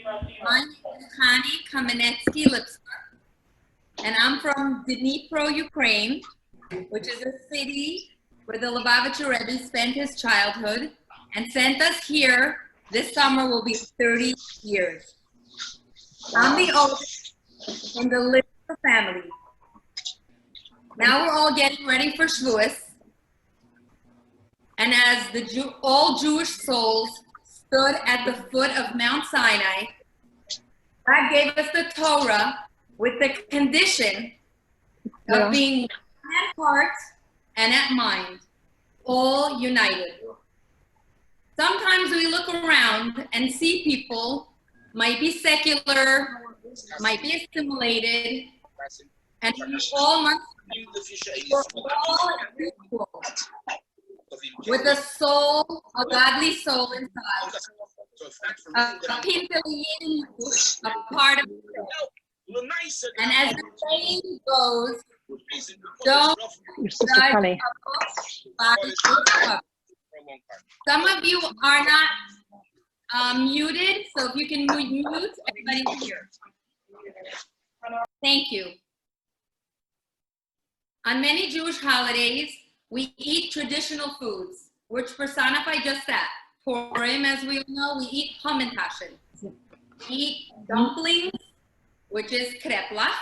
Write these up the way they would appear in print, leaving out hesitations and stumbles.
My name is Hana Kamineckaya Lipskier, and I'm from Dnepra, Ukraine, which is a city where the Lubavitcher Rebbe spent his childhood and sent us here. This summer will be 30 years. I'm the oldest in the Lipsker family. Now we're all getting ready for Shvuos. And as all Jewish souls stood at the foot of Mount Sinai, God gave us the Torah with the condition of being at heart and at mind, all united. Sometimes we look around and see people might be secular, might be assimilated, and we all must be equal, with a soul, a godly soul inside, a part of it. And as the saying goes, don't judge a book by its cover. Some of you are not muted, so if you can mute, everybody's here. Thank you. On many Jewish holidays, we eat traditional foods, which personify just that. Purim, as we all know, we eat hamantashen. We eat dumplings, which is kreplach.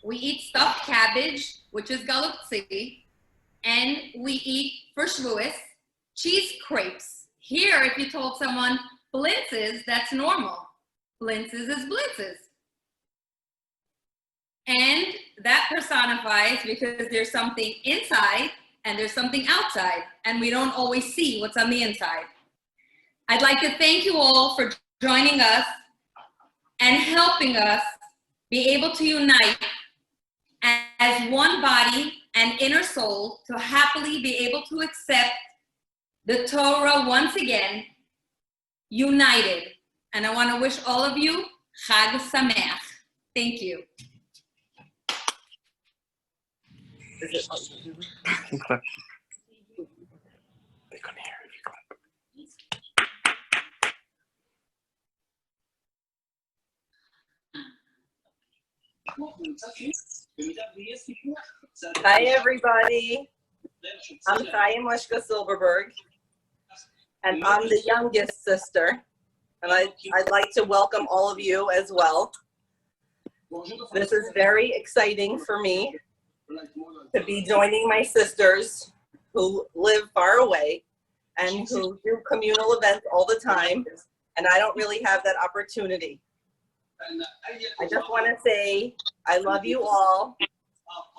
We eat stuffed cabbage, which is galuptzi. And we eat, for Shvuos, cheese crepes. Here, if you told someone blintzes, that's normal. Blintzes is blintzes. And that personifies because there's something inside and there's something outside, and we don't always see what's on the inside. I'd like to thank you all for joining us and helping us be able to unite as one body and inner soul to happily be able to accept the Torah once again, united. And I want to wish all of you Chag Sameach. Thank you. Hi everybody, I'm Chaim Moshka Silverberg, and I'm the youngest sister, and I'd like to welcome all of you as well. This is very exciting for me to be joining my sisters who live far away and who do communal events all the time, and I don't really have that opportunity. I just want to say I love you all,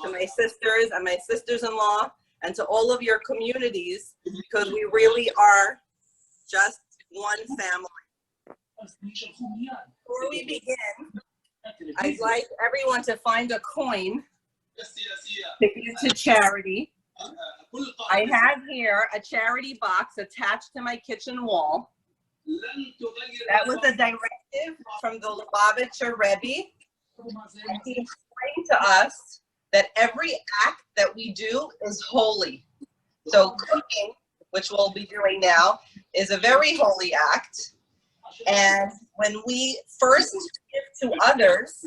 to my sisters and my sisters-in-law, and to all of your communities, because we really are just one family. Before we begin, I'd like everyone to find a coin to give to charity. I have here a charity box attached to my kitchen wall. That was a directive from the Lubavitcher Rebbe. And he explained to us that every act that we do is holy. So cooking, which we'll be doing now, is a very holy act. And when we first give to others,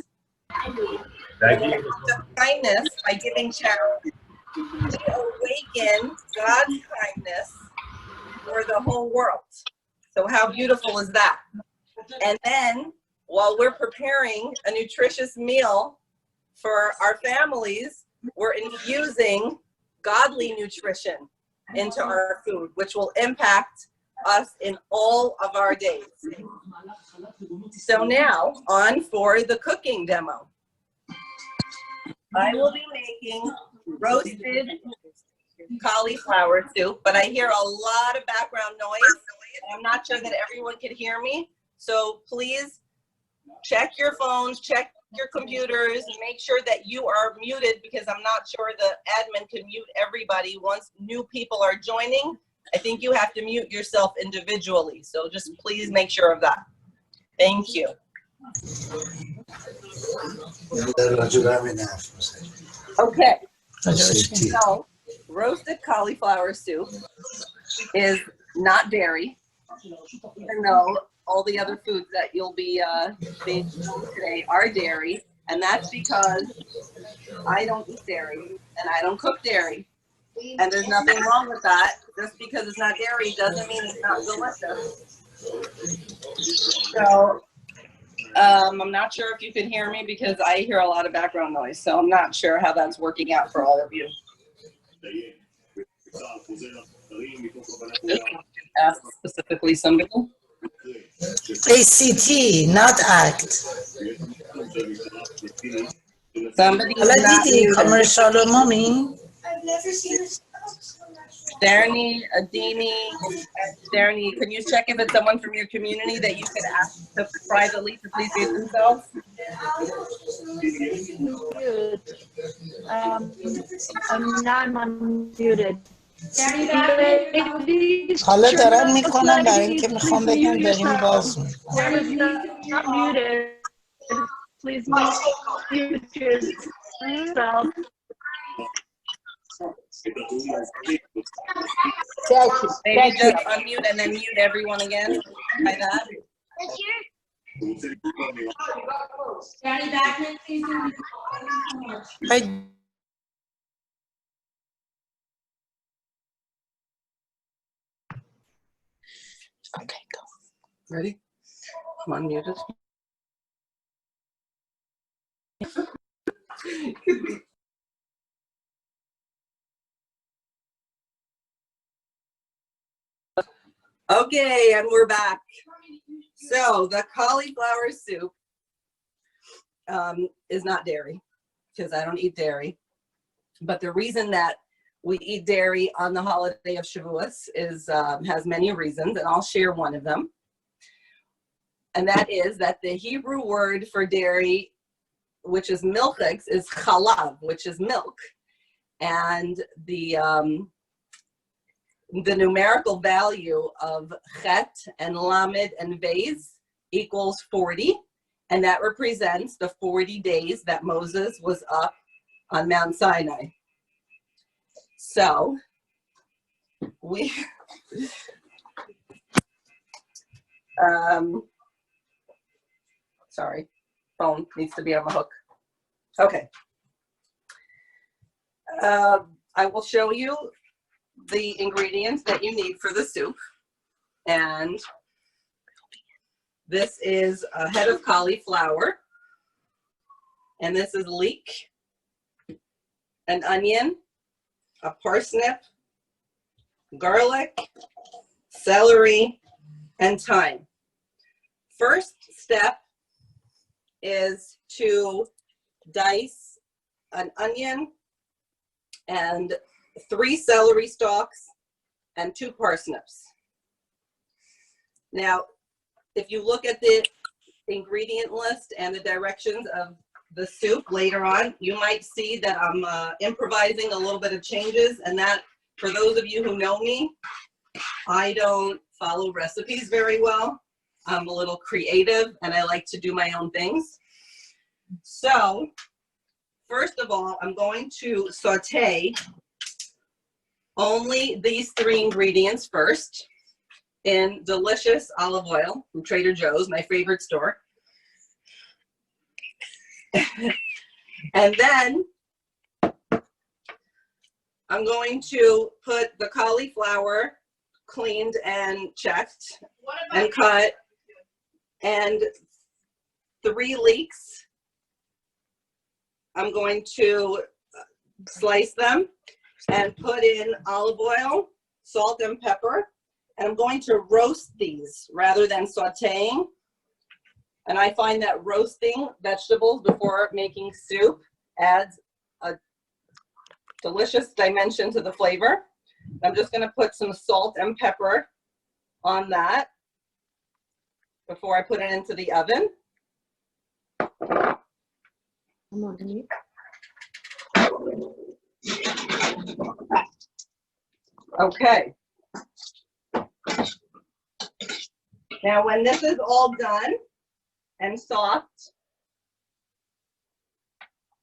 the kindness by giving charity, we awaken God's kindness for the whole world. So how beautiful is that? And then while we're preparing a nutritious meal for our families, we're infusing godly nutrition into our food, which will impact us in all of our days. So now on for the cooking demo. I will be making roasted cauliflower soup, but I hear a lot of background noise. I'm not sure that everyone can hear me. So please check your phones, check your computers, and make sure that you are muted, because I'm not sure the admin can mute everybody once new people are joining. I think you have to mute yourself individually. So just please make sure of that. Thank you. Okay. So roasted cauliflower soup is not dairy, even though all the other foods that you'll be being shown today are dairy, and that's because I don't eat dairy and I don't cook dairy. And there's nothing wrong with that. Just because it's not dairy doesn't mean it's not delicious. So I'm not sure if you can hear me because I hear a lot of background noise. So I'm not sure how that's working out for all of you. Ask specifically somebody. ACT, not ACT. Somebody حالا دیدی کامرشال و مامی؟ Darny, Adini, Darny, can you check if it's someone from your community that you could ask to privately to please mute themselves? I'm unmuted. حالا دارم میکنم برای اینکه میخوام بگم داریم باز Not muted. Please mute yourself. Maybe just unmute and then mute everyone again. Try that. Okay, go. Ready? I'm unmuted. Okay, and we're back. So the cauliflower soup is not dairy because I don't eat dairy. But the reason that we eat dairy on the holiday of Shavuot is has many reasons, and I'll share one of them. And that is that the Hebrew word for dairy, which is milchix, is chalav, which is milk. And the numerical value of chet and lamed and vez equals 40, and that represents the 40 days that Moses was up on Mount Sinai. So we sorry, phone needs to be on the hook. Okay. I will show you the ingredients that you need for the soup. And this is a head of cauliflower. And this is leek, an onion, a parsnip, garlic, celery, and thyme. First step is to dice an onion and 3 celery stalks and 2 parsnips. Now, if you look at the ingredient list and the directions of the soup later on, you might see that I'm improvising a little bit of changes, and that, for those of you who know me, I don't follow recipes very well. I'm a little creative and I like to do my own things. So, first of all, I'm going to saute only these 3 ingredients first in delicious olive oil from Trader Joe's, my favorite store. And then I'm going to put the cauliflower cleaned and checked and cut, and 3 leeks. I'm going to slice them and put in olive oil, salt, and pepper. And I'm going to roast these rather than sauteing. And I find that roasting vegetables before making soup adds a delicious dimension to the flavor. I'm just going to put some salt and pepper on that before I put it into the oven. Okay. Now, when this is all done and soft,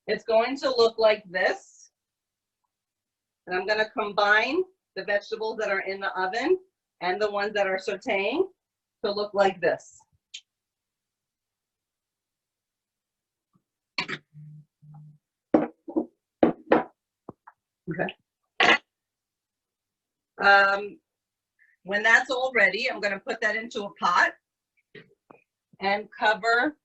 it's going to look like this. And I'm going to combine the vegetables that are in the oven and the ones that are sauteing. to look like this. Okay. When that's all ready, I'm going to put that into a pot and cover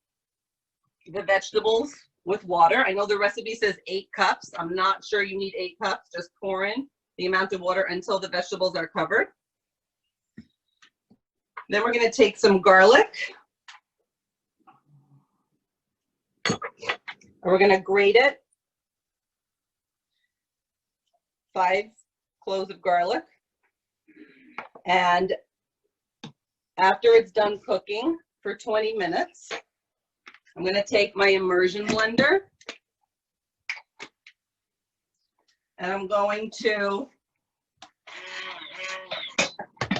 the vegetables with water. I know the recipe says 8 cups. I'm not sure you need 8 cups. Just pour in the amount of water until the vegetables are covered. Then we're going to take some garlic. And we're going to grate it. 5 cloves of garlic. And after it's done cooking for 20 minutes, I'm going to take my immersion blender and I'm going to,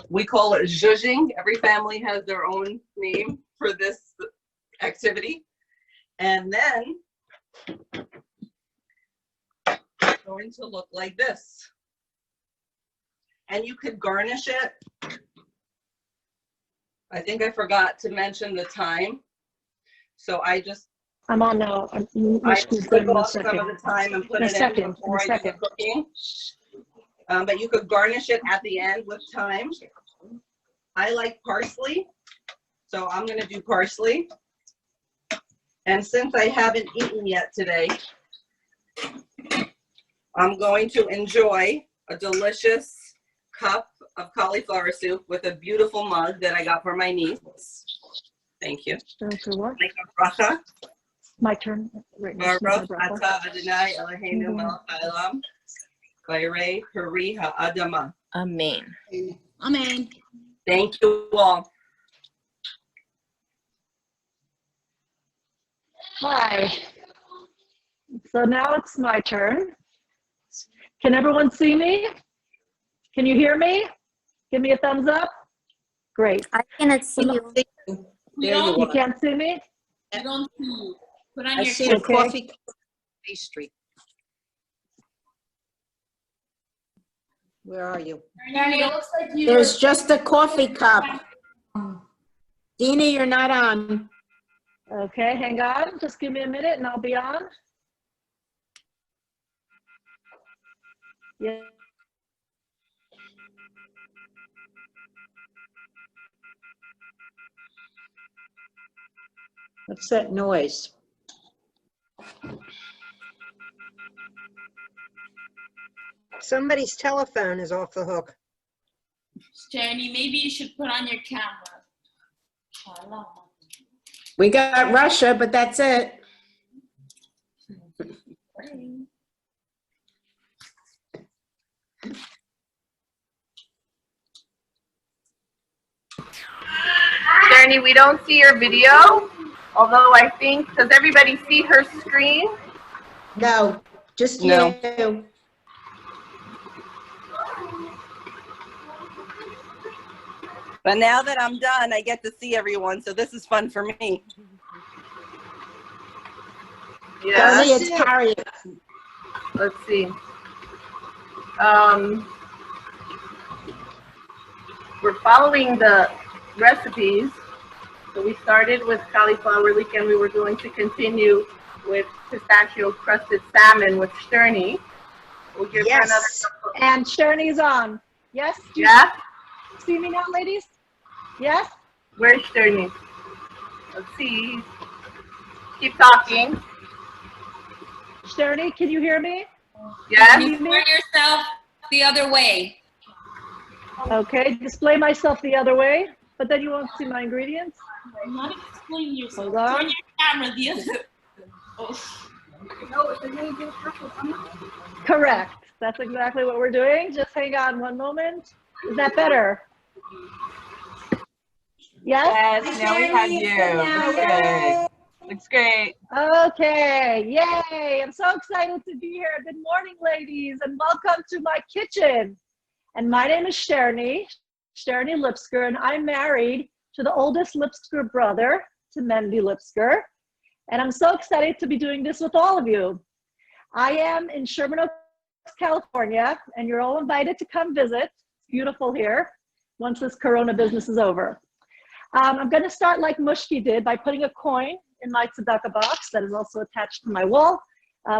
we call it zhuzhing. Every family has their own name for this activity. And then it's going to look like this. And you could garnish it. I think I forgot to mention the time. So I just, I'm on now. I took off some of the time and put it in before I do the cooking. But you could garnish it at the end with thyme. I like parsley, so I'm going to do parsley. And since I haven't eaten yet today, I'm going to enjoy a delicious cup of cauliflower soup with a beautiful mug that I got for my niece. Thank you. My turn. Right now, Baruch atah Adonai Eloheinu melech haolam, vayirei peri ha'adamah. Amen. Amen. Thank you all. Hi. So now it's my turn. Can everyone see me? Can you hear me? Give me a thumbs up. Great. I cannot see you. You can't see me? I don't see you. Put on I your see a Okay. coffee pastry. Where are you? It looks like you. There's just a coffee cup. Dina, you're not on. Okay, hang on. Just give me a minute and I'll be on. Yeah. What's that noise? Somebody's telephone is off the hook. Jenny, maybe you should put on your camera. We got Russia, but that's it. Journey, we don't see your video, although I think, does everybody see her screen? No, just No. you. But now that I'm done, I get to see everyone, so this is fun for me. Yeah, Only it's Harriet. let's see. We're following the recipes. So we started with cauliflower leek and we were going to continue with pistachio crusted salmon with Sterny. We'll give her another Yes. couple. And Sherney's on. Yes? Do you Yeah? see me now, ladies? Yes? Where's Sterny? Let's see. Keep talking. Sherney, can you hear me? Yes? You turn yourself the other way. Okay, display myself the other way, but then you won't see my ingredients. I'm not explaining yourself. Hold on. Turn your camera the other. Correct. That's exactly what we're doing. Just hang on one moment. Is that better? Yes? Yes, now we have you. Looks great. Okay, yay. I'm so excited to be here. Good morning, ladies, and welcome to my kitchen. And my name is Sterny Lipsker, and I'm married to the oldest Lipsker brother, to Mendy Lipsker. And I'm so excited to be doing this with all of you. I am in Sherman Oaks, California, and you're all invited to come visit. It's beautiful here once this Corona business is over. I'm going to start like Mushki did by putting a coin in my tzedakah box that is also attached to my wall,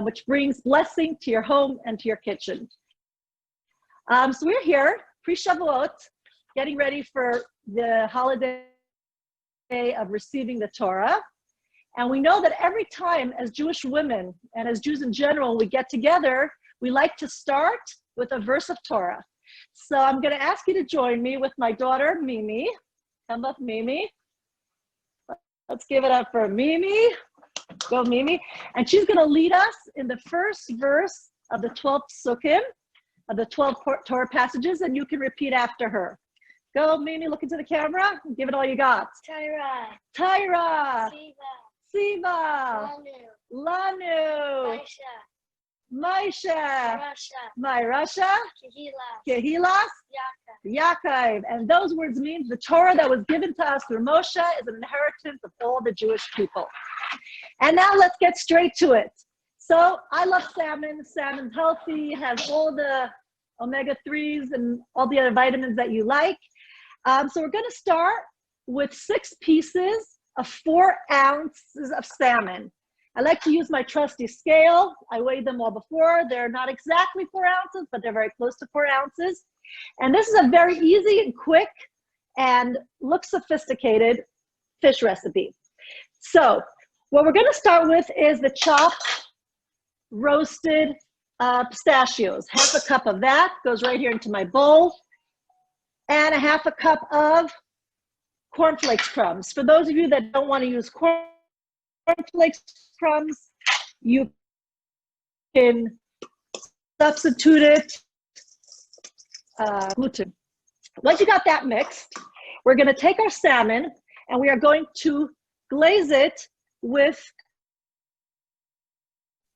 which brings blessing to your home and to your kitchen. So we're here, pre-Shavuot, getting ready for the holiday of receiving the Torah. And we know that every time as Jewish women and as Jews in general, we get together, we like to start with a verse of Torah. So I'm going to ask you to join me with my daughter, Mimi. Come up, Mimi. Let's give it up for Mimi. Go, Mimi. And she's going to lead us in the first verse of the 12 psukim, of the 12 Torah passages, and you can repeat after her. Go, Mimi, look into the camera and give it all you got. Tyra, Tyra, Siva, Siva, Lanu, Maisha, Myrasha, Kehilas, Yaakov. And those words mean the Torah that was given to us through Moshe is an inheritance of all the Jewish people. And now let's get straight to it. So I love salmon. Salmon's healthy, has all the omega-3s and all the other vitamins that you like. So we're going to start with 6 pieces of 4 ounces of salmon. I like to use my trusty scale. I weighed them all before. They're not exactly 4 ounces, but they're very close to 4 ounces. And this is a very easy and quick and looks sophisticated fish recipe. So what we're going to start with is the chopped, roasted pistachios. Half a cup of that goes right here into my bowl. And a half a cup of cornflakes crumbs. For those of you that don't want to use cornflakes crumbs, you can substitute it gluten. Once you got that mixed, we're going to take our salmon and we are going to glaze it with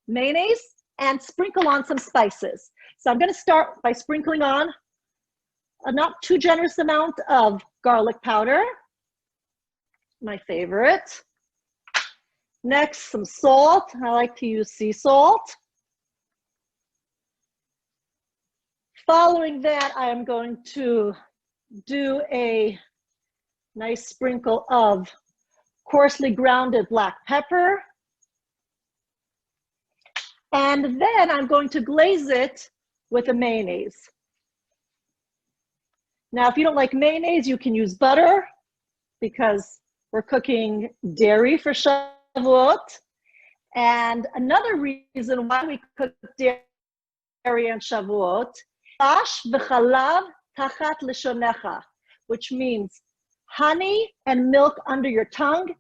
mayonnaise and sprinkle on some spices. So I'm going to start by sprinkling on a not too generous amount of garlic powder, my favorite. Next, some salt. I like to use sea salt. Following that, I am going to do a nice sprinkle of coarsely grounded black pepper. And then I'm going to glaze it with a mayonnaise. Now, if you don't like mayonnaise, you can use butter because we're cooking dairy for Shavuot. And another reason why we cook dairy on Shavuot, ash v'chalav tachat lishonecha, which means honey and milk under your tongue.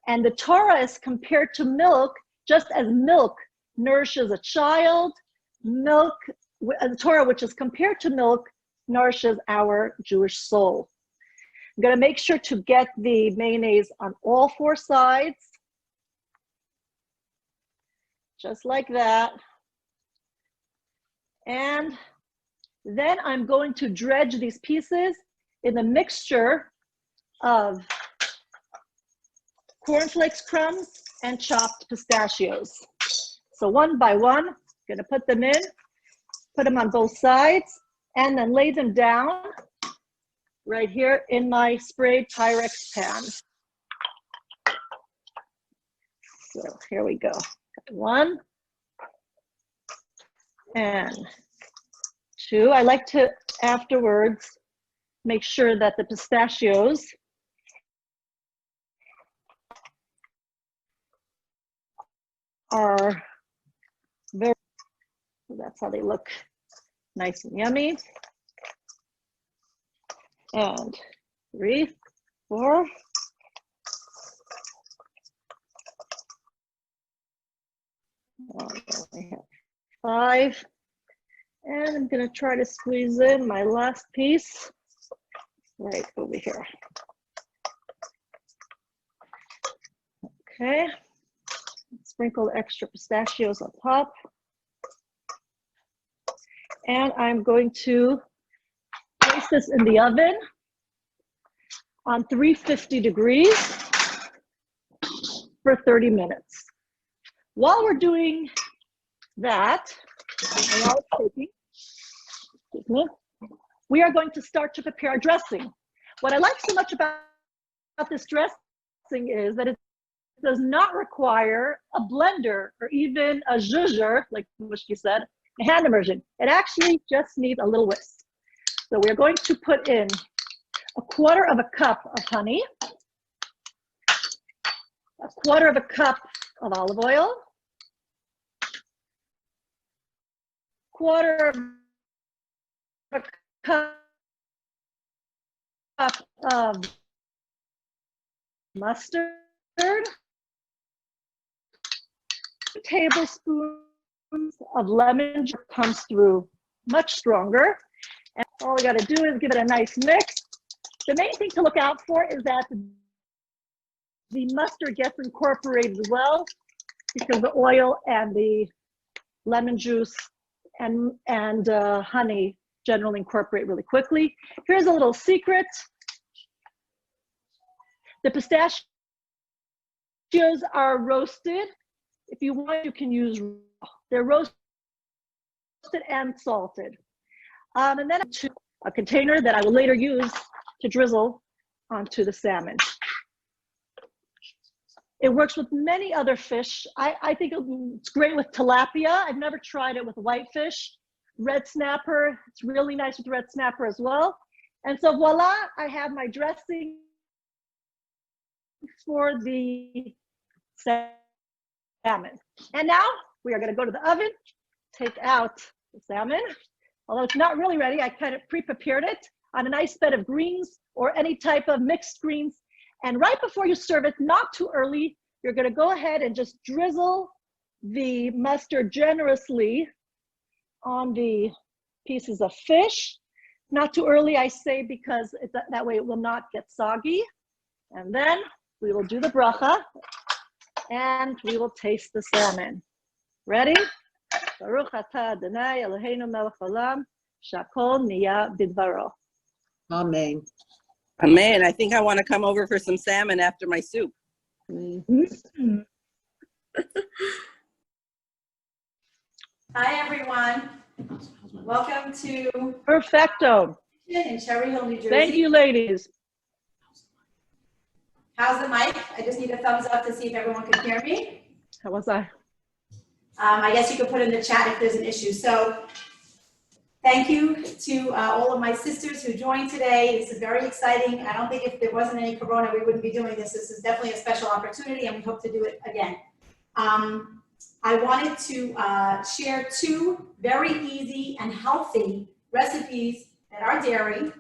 And the Torah is compared to milk, just as milk nourishes a child, milk, the Torah, which is compared to milk, nourishes our Jewish soul. I'm going to make sure to get the mayonnaise on all 4 sides, just like that. And then I'm going to dredge these pieces in the mixture of cornflakes crumbs and chopped pistachios. So one by one, I'm going to put them in, put them on both sides, and then lay them down right here in my sprayed Pyrex pan. So here we go. 1 and 2. I like to afterwards make sure that the pistachios are very, that's how they look, nice and yummy. And 3, 4. Oh, we have 5. And I'm going to try to squeeze in my last piece right over here. Okay. Sprinkle extra pistachios on top. And I'm going to place this in the oven on 350 degrees for 30 minutes. While we're doing that, and while it's cooking, we are going to start to prepare our dressing. What I like so much about this dressing is that it does not require a blender or even a zhuzher, like Mushki said, a hand immersion. It actually just needs a little whisk. So we're going to put in 1/4 cup of honey, 1/4 cup of olive oil, 1/4 cup of mustard, 2 tablespoons of lemon juice comes through much stronger. And all we got to do is give it a nice mix. The main thing to look out for is that the mustard gets incorporated well, because the oil and the lemon juice and honey generally incorporate really quickly. Here's a little secret. The pistachios are roasted. If you want, you can use raw. They're roasted and salted. And then a container that I will later use to drizzle onto the salmon. It works with many other fish. I think it's great with tilapia. I've never tried it with whitefish. Red snapper, it's really nice with red snapper as well. And so voila, I have my dressing for the salmon. And now we are going to go to the oven, take out the salmon. Although it's not really ready, I kind of pre-prepared it on a nice bed of greens or any type of mixed greens. And right before you serve it, not too early, you're going to go ahead and just drizzle the mustard generously on the pieces of fish. Not too early, I say, because that way it will not get soggy. And then we will do the bracha and we will taste the salmon. Ready? Baruch atah Adonai Eloheinu melech haolam, shakol niya bidvaro. Amen. Amen. I think I want to come over for some salmon after my soup. Mm-hmm. Hi, everyone. Welcome to Perfecto. in Cherry Hill, New Jersey. Thank you, ladies. How's the mic? I just need a thumbs up to see if everyone can hear me. How was I? I guess you could put in the chat if there's an issue. So thank you to all of my sisters who joined today. This is very exciting. I don't think if there wasn't any corona, we wouldn't be doing this. This is definitely a special opportunity, and we hope to do it again. I wanted to share 2 very easy and healthy recipes that are dairy.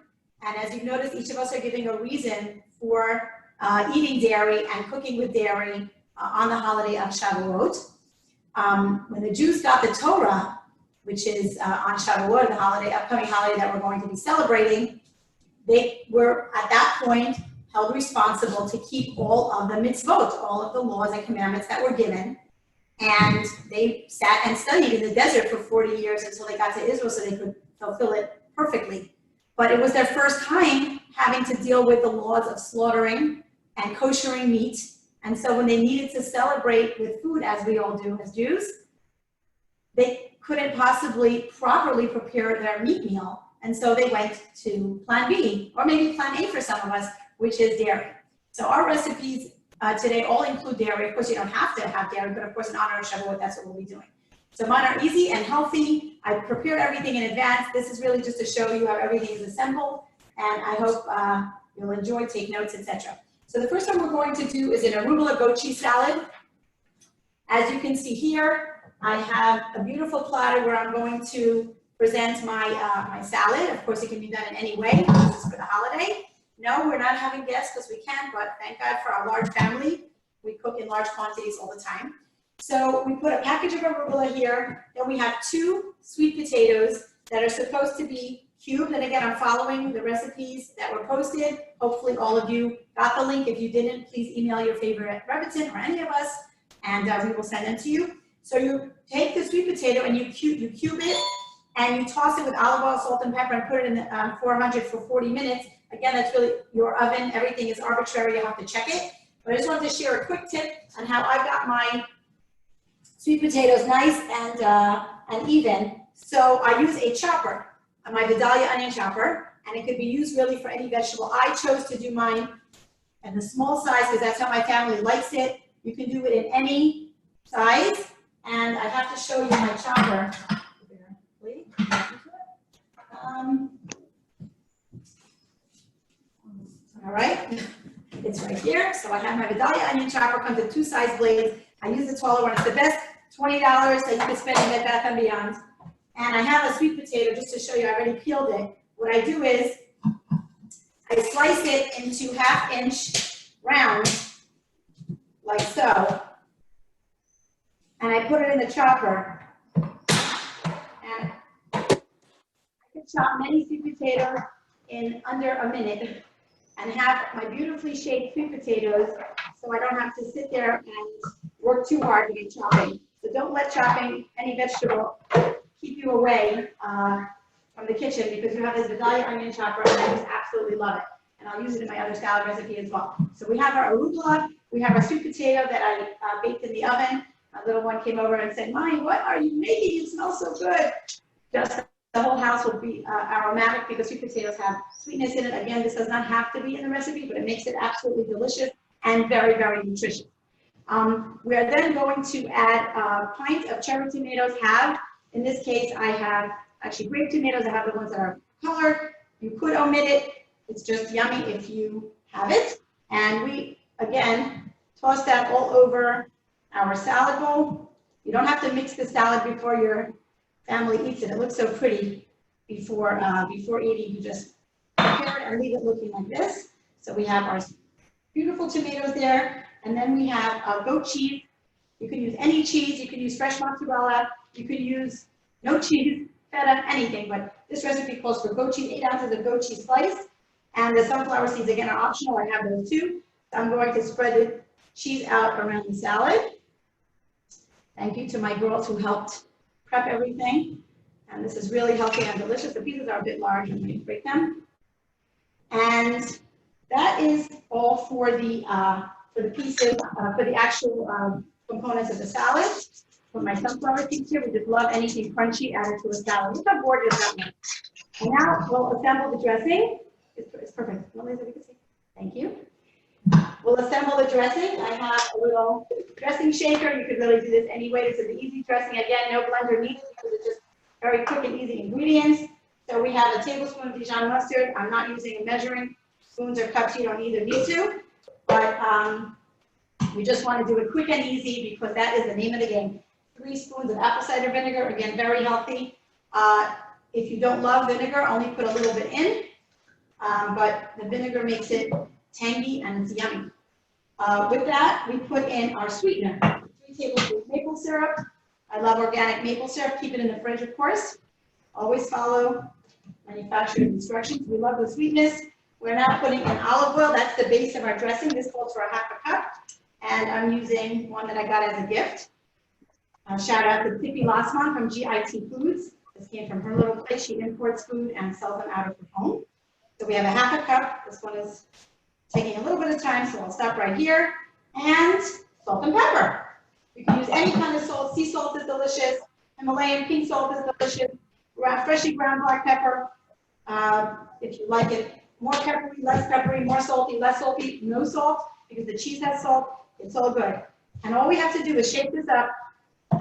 And as you've noticed, each of us are giving a reason for eating dairy and cooking with dairy on the holiday of Shavuot. When the Jews got the Torah, which is on Shavuot, the upcoming holiday that we're going to be celebrating, they were at that point held responsible to keep all of the mitzvot, all of the laws and commandments that were given. And they sat and studied in the desert for 40 years until they got to Israel so they could fulfill it perfectly. But it was their first time having to deal with the laws of slaughtering and koshering meat. And so when they needed to celebrate with food, as we all do as Jews, they couldn't possibly properly prepare their meat meal. And so they went to plan B, or maybe plan A for some of us, which is dairy. So our recipes today all include dairy. Of course, you don't have to have dairy, but of course, in honor of Shavuot, that's what we'll be doing. So mine are easy and healthy. I prepared everything in advance. This is really just to show you how everything is assembled. And I hope you'll enjoy, take notes, etc. So the first one we're going to do is an arugula goat cheese salad. As you can see here, I have a beautiful platter where I'm going to present my, my salad. Of course, it can be done in any way. This is for the holiday. No, we're not having guests because we can't, but thank God for our large family. We cook in large quantities all the time. So we put a package of arugula here. Then we have 2 sweet potatoes that are supposed to be cubed. And again, I'm following the recipes that were posted. Hopefully all of you got the link. If you didn't, please email your favorite Rebecin or any of us, and we will send them to you. So you take the sweet potato and you cube it, and you toss it with olive oil, salt, and pepper, and put it in 400 for 40 minutes. Again, that's really your oven. Everything is arbitrary. You have to check it. But I just wanted to share a quick tip on how I got my sweet potatoes nice and even. So I use a chopper, my Vidalia onion chopper, and it could be used really for any vegetable. I chose to do mine and the small size, because that's how my family likes it. You can do it in any size. And I have to show you my chopper. All right, it's right here. So I have my Vidalia onion chopper, comes with 2 size blades. I use the taller one. It's the best $20 that you can spend in Bed Bath & Beyond. And I have a sweet potato just to show you. I already peeled it. What I do is I slice it into 1/2 inch rounds, like so. And I put it in the chopper. And I can chop many sweet potatoes in under a minute and have my beautifully shaped sweet potatoes so I don't have to sit there and work too hard to get chopping. So don't let chopping any vegetable keep you away from the kitchen, because you have this Vidalia onion chopper and I just absolutely love it. And I'll use it in my other salad recipe as well. So we have our arugula, we have our sweet potato that I baked in the oven. My little one came over and said, "Mommy, what are you making? It smells so good." Just the whole house will be aromatic because sweet potatoes have sweetness in it. Again, this does not have to be in the recipe, but it makes it absolutely delicious and very, very nutritious. We are then going to add a pint of cherry tomatoes. In this case, I have actually grape tomatoes. I have the ones that are colored. You could omit it. It's just yummy if you have it. And we, again, toss that all over our salad bowl. You don't have to mix the salad before your family eats it. It looks so pretty before eating. You just prepare it and leave it looking like this. So we have our beautiful tomatoes there. And then we have goat cheese. You can use any cheese. You can use fresh mozzarella. You can use no cheese, feta, anything. But this recipe calls for goat cheese, 8 ounces of goat cheese sliced. And the sunflower seeds, again, are optional. I have those too. So I'm going to spread the cheese out around the salad. Thank you to my girls who helped prep everything. And this is really healthy and delicious. The pieces are a bit large. I'm going to break them. And that is all for the pieces, for the actual components of the salad. For my sunflower seeds here, we just love anything crunchy added to a salad. Look how gorgeous that looks. And now we'll assemble the dressing. It's perfect. Thank you. We'll assemble the dressing. I have a little dressing shaker. You could really do this anyway. This is an easy dressing. Again, no blender needed because it's just very quick and easy ingredients. So we have a tablespoon of Dijon mustard. I'm not using a measuring spoons or cups. You don't either need to. But we just want to do it quick and easy because that is the name of the game. 3 spoons of apple cider vinegar. Again, very healthy. If you don't love vinegar, only put a little bit in. But the vinegar makes it tangy and it's yummy. With that, we put in our sweetener. 3 tablespoons maple syrup. I love organic maple syrup. Keep it in the fridge, of course. Always follow manufacturer's instructions. We love the sweetness. We're now putting in olive oil. That's the base of our dressing. This calls for 1/2 cup. And I'm using one that I got as a gift. Shout out to Tippi Lassman from GIT Foods. This came from her little place. She imports food and sells them out of her home. So we have a 1/2 cup. This one is taking a little bit of time, so I'll stop right here. And salt and pepper. You can use any kind of salt. Sea salt is delicious. Himalayan pink salt is delicious. Freshly ground black pepper. If you like it more peppery, less peppery, more salty, less salty, no salt, because the cheese has salt. It's all good. And all we have to do is shake this up.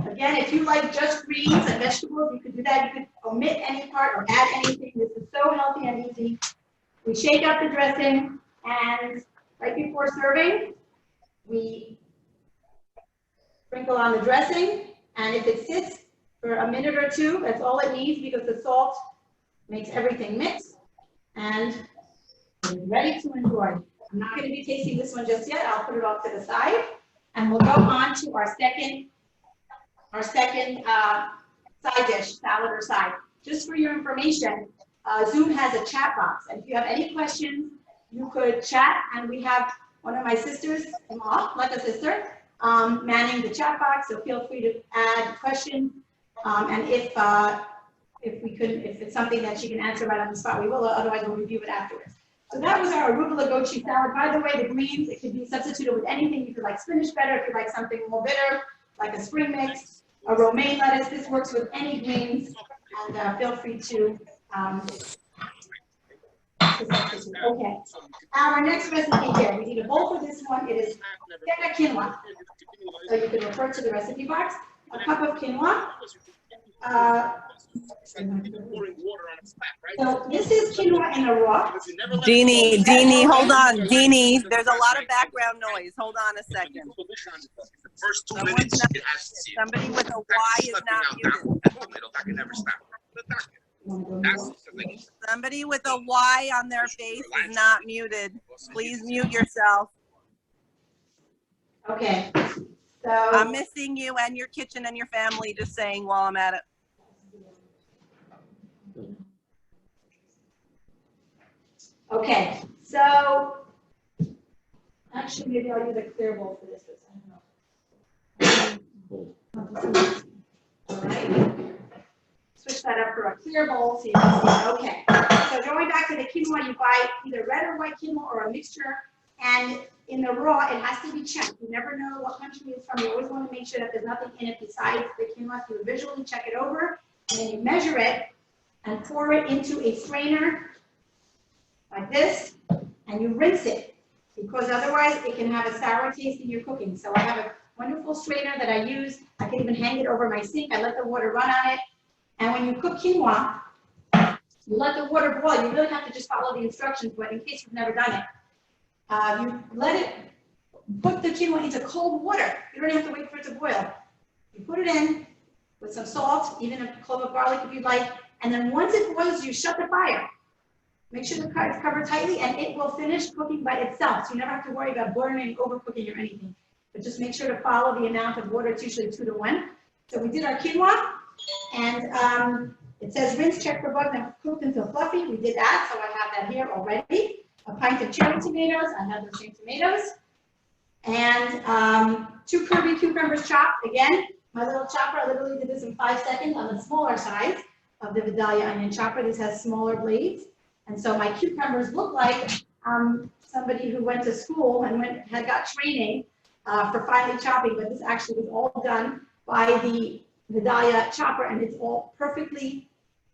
Again, if you like just greens and vegetables, you could do that. You could omit any part or add anything. This is so healthy and easy. We shake up the dressing, and right before serving, we sprinkle on the dressing. And if it sits for a minute or 2, that's all it needs because the salt makes everything mix. And it's ready to enjoy. I'm not going to be tasting this one just yet. I'll put it off to the side. And we'll go on to our second side dish, salad or side. Just for your information, Zoom has a chat box. And if you have any questions, you could chat. And we have one of my sisters, like a sister, manning the chat box. So feel free to add questions. And if it's something that she can answer right on the spot, we will. Otherwise, we'll review it afterwards. So that was our arugula goat cheese salad. By the way, the greens, it could be substituted with anything. You could like spinach better if you like something more bitter, like a spring mix, a romaine lettuce. This works with any greens. And feel free to Okay. Our next recipe here, we need a bowl for this one. It is feta quinoa. So you can refer to the recipe box. A cup of quinoa. So this is quinoa in a raw. Deanie, hold on. Deanie, there's a lot of background noise. Hold on a second. Somebody with a Y is not muted. Somebody with a Y on their face is not muted. Please mute yourself. Okay. So I'm missing you and your kitchen and your family, just saying while I'm at it. okay. So actually, maybe I'll use a clear bowl for this. I don't know. All right. Switch that up for a clear bowl so you can see. Okay. So going back to the quinoa, you buy either red or white quinoa or a mixture. And in the raw, it has to be checked. You never know what country it's from. You always want to make sure that there's nothing in it besides the quinoa. So you visually check it over, and then you measure it and pour it into a strainer like this, and you rinse it because otherwise it can have a sour taste in your cooking. So I have a wonderful strainer that I use. I can even hang it over my sink. I let the water run on it. And when you cook quinoa, you let the water boil. You really have to just follow the instructions, but in case you've never done it, you let it, put the quinoa into cold water. You don't have to wait for it to boil. You put it in with some salt, even a clove of garlic if you'd like, and then once it boils, you shut the fire. Make sure the it's covered tightly, and it will finish cooking by itself. So you never have to worry about burning, overcooking, or anything. But just make sure to follow the amount of water. It's usually 2 to 1. So we did our quinoa, and it says rinse, check for bugs, and cooked until fluffy. We did that, so I have that here already. A pint of cherry tomatoes. I have those same tomatoes. And 2 curvy cucumbers chopped. Again, my little chopper, I literally did this in 5 seconds on the smaller size of the Vidalia onion chopper. This has smaller blades. And so my cucumbers look like somebody who went to school and got training for finely chopping, but this actually was all done by the Vidalia chopper, and it's all perfectly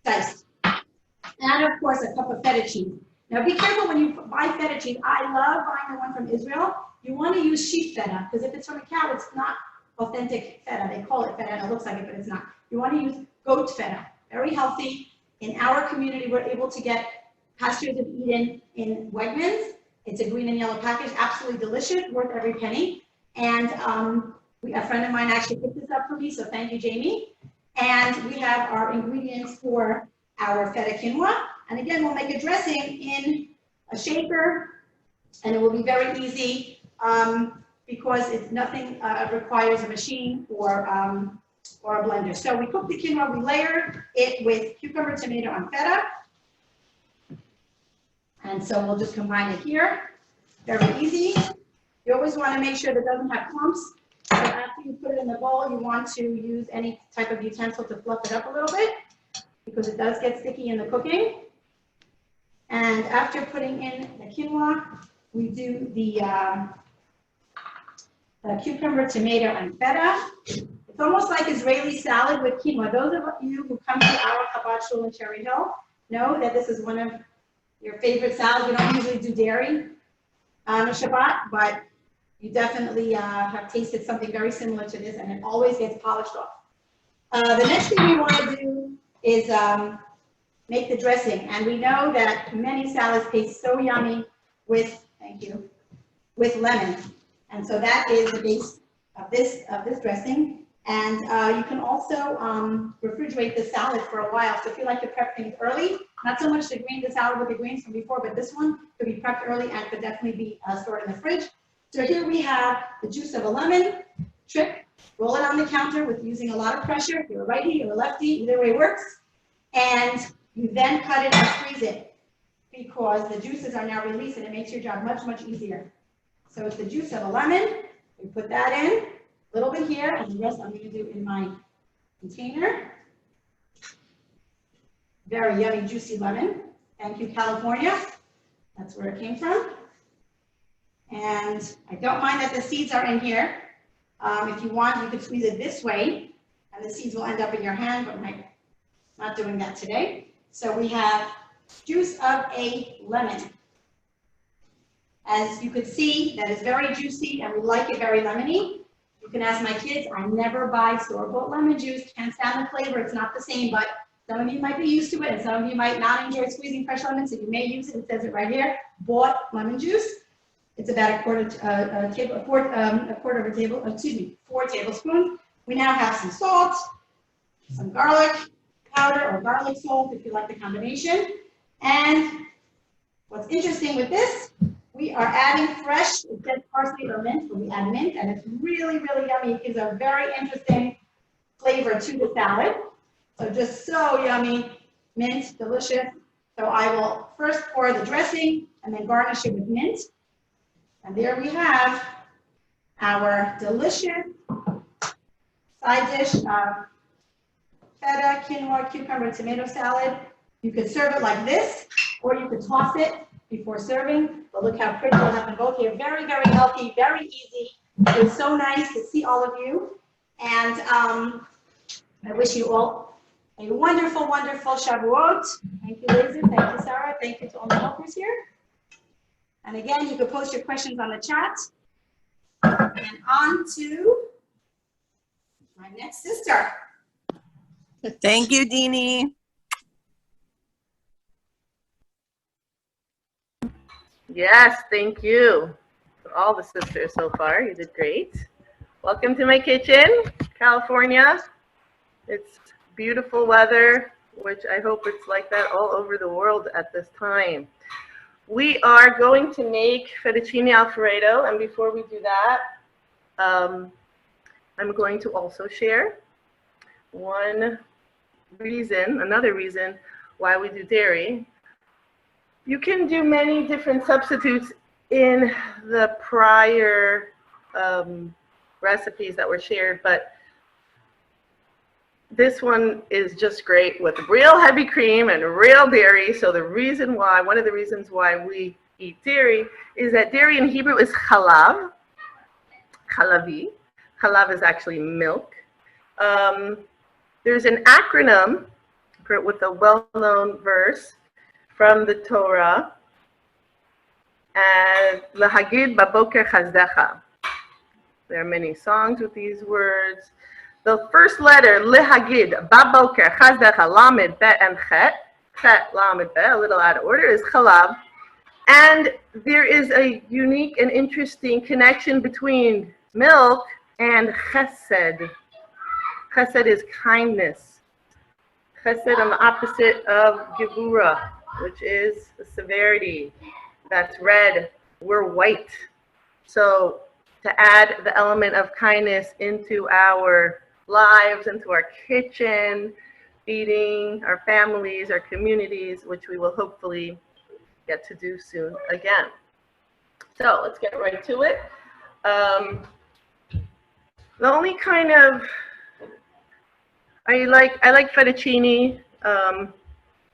diced. And of course, a cup of feta cheese. Now be careful when you buy feta cheese. I love buying the one from Israel. You want to use sheep feta, because if it's from a cow, it's not authentic feta. They call it feta, and it looks like it, but it's not. You want to use goat feta. Very healthy. In our community, we're able to get Pastures of Eden in Wegmans. It's a green and yellow package, absolutely delicious, worth every penny. And a friend of mine actually picked this up for me, so thank you, Jamie. And we have our ingredients for our feta quinoa. And again, we'll make a dressing in a shaker, and it will be very easy because it's nothing requires a machine or a blender. So we cook the quinoa, we layer it with cucumber, tomato, and feta. And so we'll just combine it here. Very easy. You always want to make sure that it doesn't have clumps. So after you put it in the bowl, you want to use any type of utensil to fluff it up a little bit because it does get sticky in the cooking. And after putting in the quinoa, we do the cucumber, tomato, and feta. It's almost like Israeli salad with quinoa. Those of you who come to our Chabad Shul in Cherry Hill know that this is one of your favorite salads. We don't usually do dairy on a Shabbat, but you definitely have tasted something very similar to this, and it always gets polished off. The next thing we want to do is make the dressing, and we know that many salads taste so yummy with, with lemon, and so that is the base of this dressing. And you can also refrigerate the salad for a while. So if you like to prep things early, not so much to green the salad with the greens from before, but this one could be prepped early and could definitely be stored in the fridge. So here we have the juice of a lemon. Trick, roll it on the counter with using a lot of pressure. If you're a righty or a lefty, either way works. And you then cut it and freeze it because the juices are now released and it makes your job much, much easier. So it's the juice of a lemon. We put that in. A little bit here, and the rest I'm going to do in my container. Very yummy, juicy lemon. Thank you, California. That's where it came from. And I don't mind that the seeds are in here. If you want, you could squeeze it this way, and the seeds will end up in your hand, but I'm not doing that today. So we have juice of a lemon. As you could see, that is very juicy and we like it very lemony. You can ask my kids, I never buy store-bought lemon juice. Can't stand the flavor, it's not the same, but some of you might be used to it and some of you might not enjoy squeezing fresh lemons, so you may use it. It says it right here, bought lemon juice. It's about 4 tablespoons. We now have some salt, some garlic powder or garlic salt if you like the combination. And what's interesting with this, we are adding fresh, it says parsley or mint, but we add mint, and it's really, really yummy. It gives a very interesting flavor to the salad. So just so yummy, mint, delicious. So I will first pour the dressing and then garnish it with mint. And there we have our delicious side dish of feta, quinoa, cucumber, and tomato salad. You could serve it like this, or you could toss it before serving. But look how pretty we'll have them both here. Very, very healthy, very easy. It was so nice to see all of you. And I wish you all a wonderful, wonderful Shavuot. Thank you, Liz. Thank you, Sarah. Thank you to all the helpers here. And again, you can post your questions on the chat. And on to my next sister. Thank you, Deanie. Yes, thank you to all the sisters so far. You did great. Welcome to my kitchen, California. It's beautiful weather, which I hope it's like that all over the world at this time. We are going to make fettuccine alfredo, and before we do that, I'm going to also share another reason why we do dairy. You can do many different substitutes in the prior recipes that were shared, but this one is just great with real heavy cream and real dairy. So one of the reasons why we eat dairy is that dairy in Hebrew is chalav, chalavi. Chalav is actually milk. There's an acronym with a well-known verse from the Torah, and lahagid baboker chazdecha. There are many songs with these words. The first letter, lehagid, baboker, chazdecha, lamed, bet, and chet, lamed, bet, a little out of order, is chalav. And there is a unique and interesting connection between milk and chesed. Chesed is kindness. Chesed on the opposite of gevura, which is the severity. That's red, we're white. So to add the element of kindness into our lives, into our kitchen, feeding our families, our communities, which we will hopefully get to do soon again. So let's get right to it. The only kind of, I like fettuccine.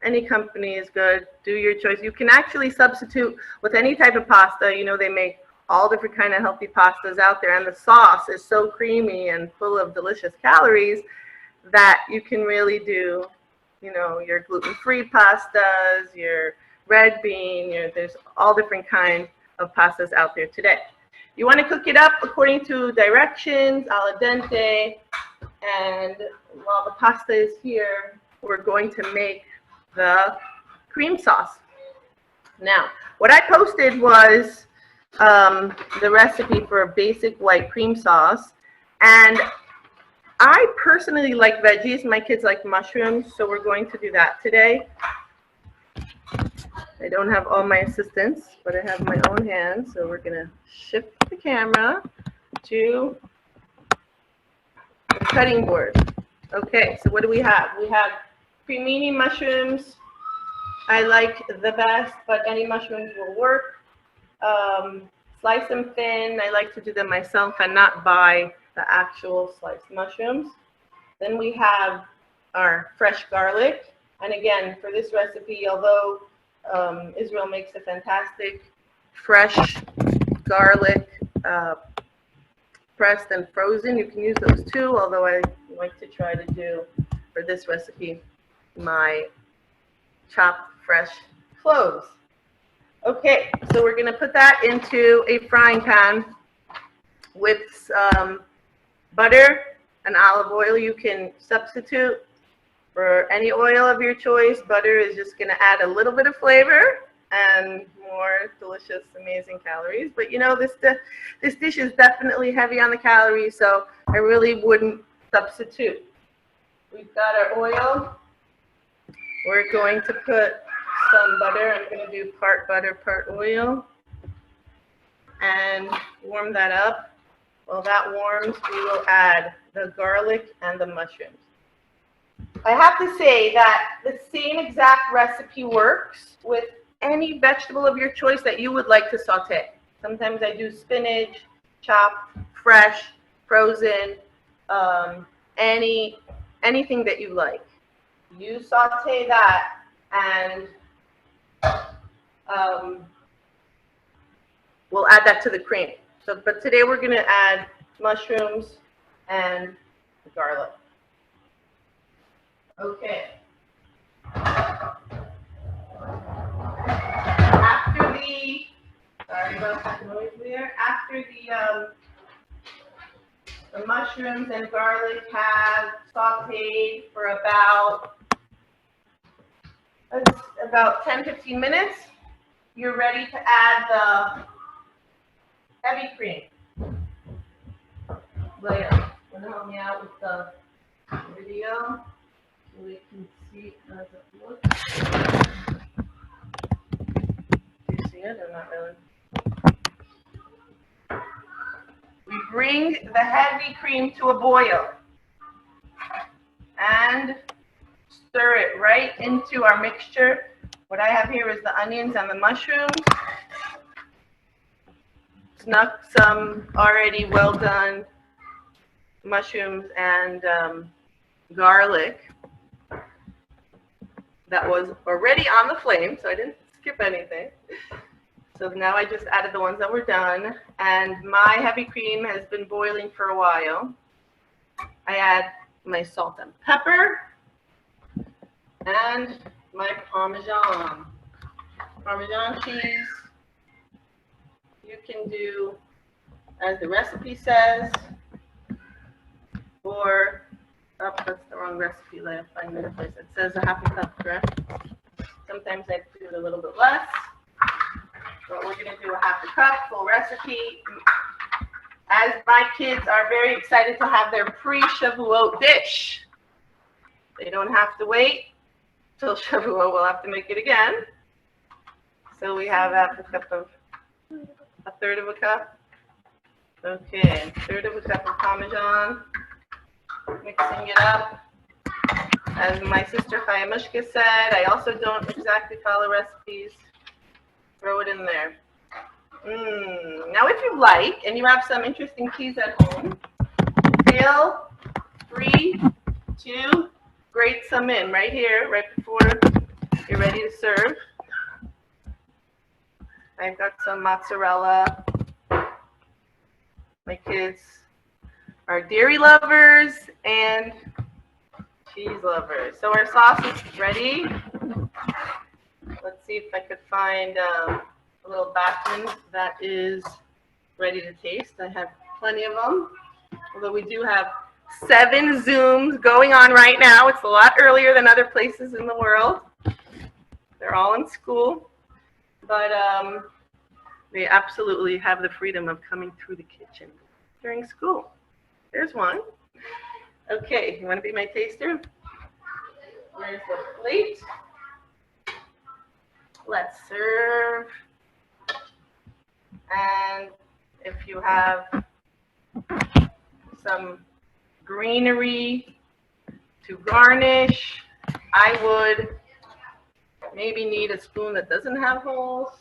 Any company is good. Do your choice. You can actually substitute with any type of pasta. You know, they make all different kind of healthy pastas out there, and the sauce is so creamy and full of delicious calories that you can really do, you know, your gluten-free pastas, your red bean, there's all different kinds of pastas out there today. You want to cook it up according to directions, al dente, and while the pasta is here, we're going to make the cream sauce. Now, what I posted was the recipe for a basic white cream sauce, and I personally like veggies. My kids like mushrooms, so we're going to do that today. I don't have all my assistants, but I have my own hands, so we're gonna shift the camera to the cutting board. Okay, so what do we have? We have cremini mushrooms. I like the best, but any mushrooms will work. Slice them thin. I like to do them myself and not buy the actual sliced mushrooms. Then we have our fresh garlic. And again, for this recipe, although Israel makes a fantastic fresh garlic, pressed and frozen, you can use those too, although I like to try to do, for this recipe, my chopped fresh clothes. Okay, so we're gonna put that into a frying pan with some butter and olive oil. You can substitute for any oil of your choice. Butter is just gonna add a little bit of flavor and more delicious, amazing calories. But you know, this dish is definitely heavy on the calories, so I really wouldn't substitute. We've got our oil. We're going to put some butter. I'm going to do part butter, part oil, and warm that up. While that warms, we will add the garlic and the mushrooms. I have to say that the same exact recipe works with any vegetable of your choice that you would like to saute. Sometimes I do spinach, chopped, fresh, frozen, anything that you like. You saute that, and we'll add that to the cream. So, but today we're going to add mushrooms and garlic. Okay. Sorry about that noise there. After the mushrooms and garlic have sauteed for about 10-15 minutes, you're ready to add the heavy cream. Leah, want to help me out with the video so we can see how it looks? Do you see it or not really? We bring the heavy cream to a boil and stir it right into our mixture. What I have here is the onions and the mushrooms. Snuck some already well done mushrooms and garlic that was already on the flame, so I didn't skip anything. So now I just added the ones that were done, and my heavy cream has been boiling for a while. I add my salt and pepper and my Parmesan cheese. You can do as the recipe says, or, oh, that's the wrong recipe, let me find the place. It says a half a cup, correct? Sometimes I do it a little bit less. But we're going to do a half a cup, full recipe. As my kids are very excited to have their pre-Shavuot dish. They don't have to wait till Shavuot. We'll have to make it again. So we have half a cup of, a third of a cup. Okay, a third of a cup of Parmesan. Mixing it up. As my sister Chayamushka said, I also don't exactly follow recipes. Throw it in there. Now, if you like, and you have some interesting cheese at home, feel free to grate some in right here, right before you're ready to serve. I've got some mozzarella. My kids are dairy lovers and cheese lovers. So our sauce is ready. Let's see if I could find a little baton that is ready to taste. I have plenty of them, although we do have 7 Zooms going on right now. It's a lot earlier than other places in the world. They're all in school, but they absolutely have the freedom of coming through the kitchen during school. There's one. Okay, you want to be my taster? Where's the plate? Let's serve. And if you have some greenery to garnish, I would maybe need a spoon that doesn't have holes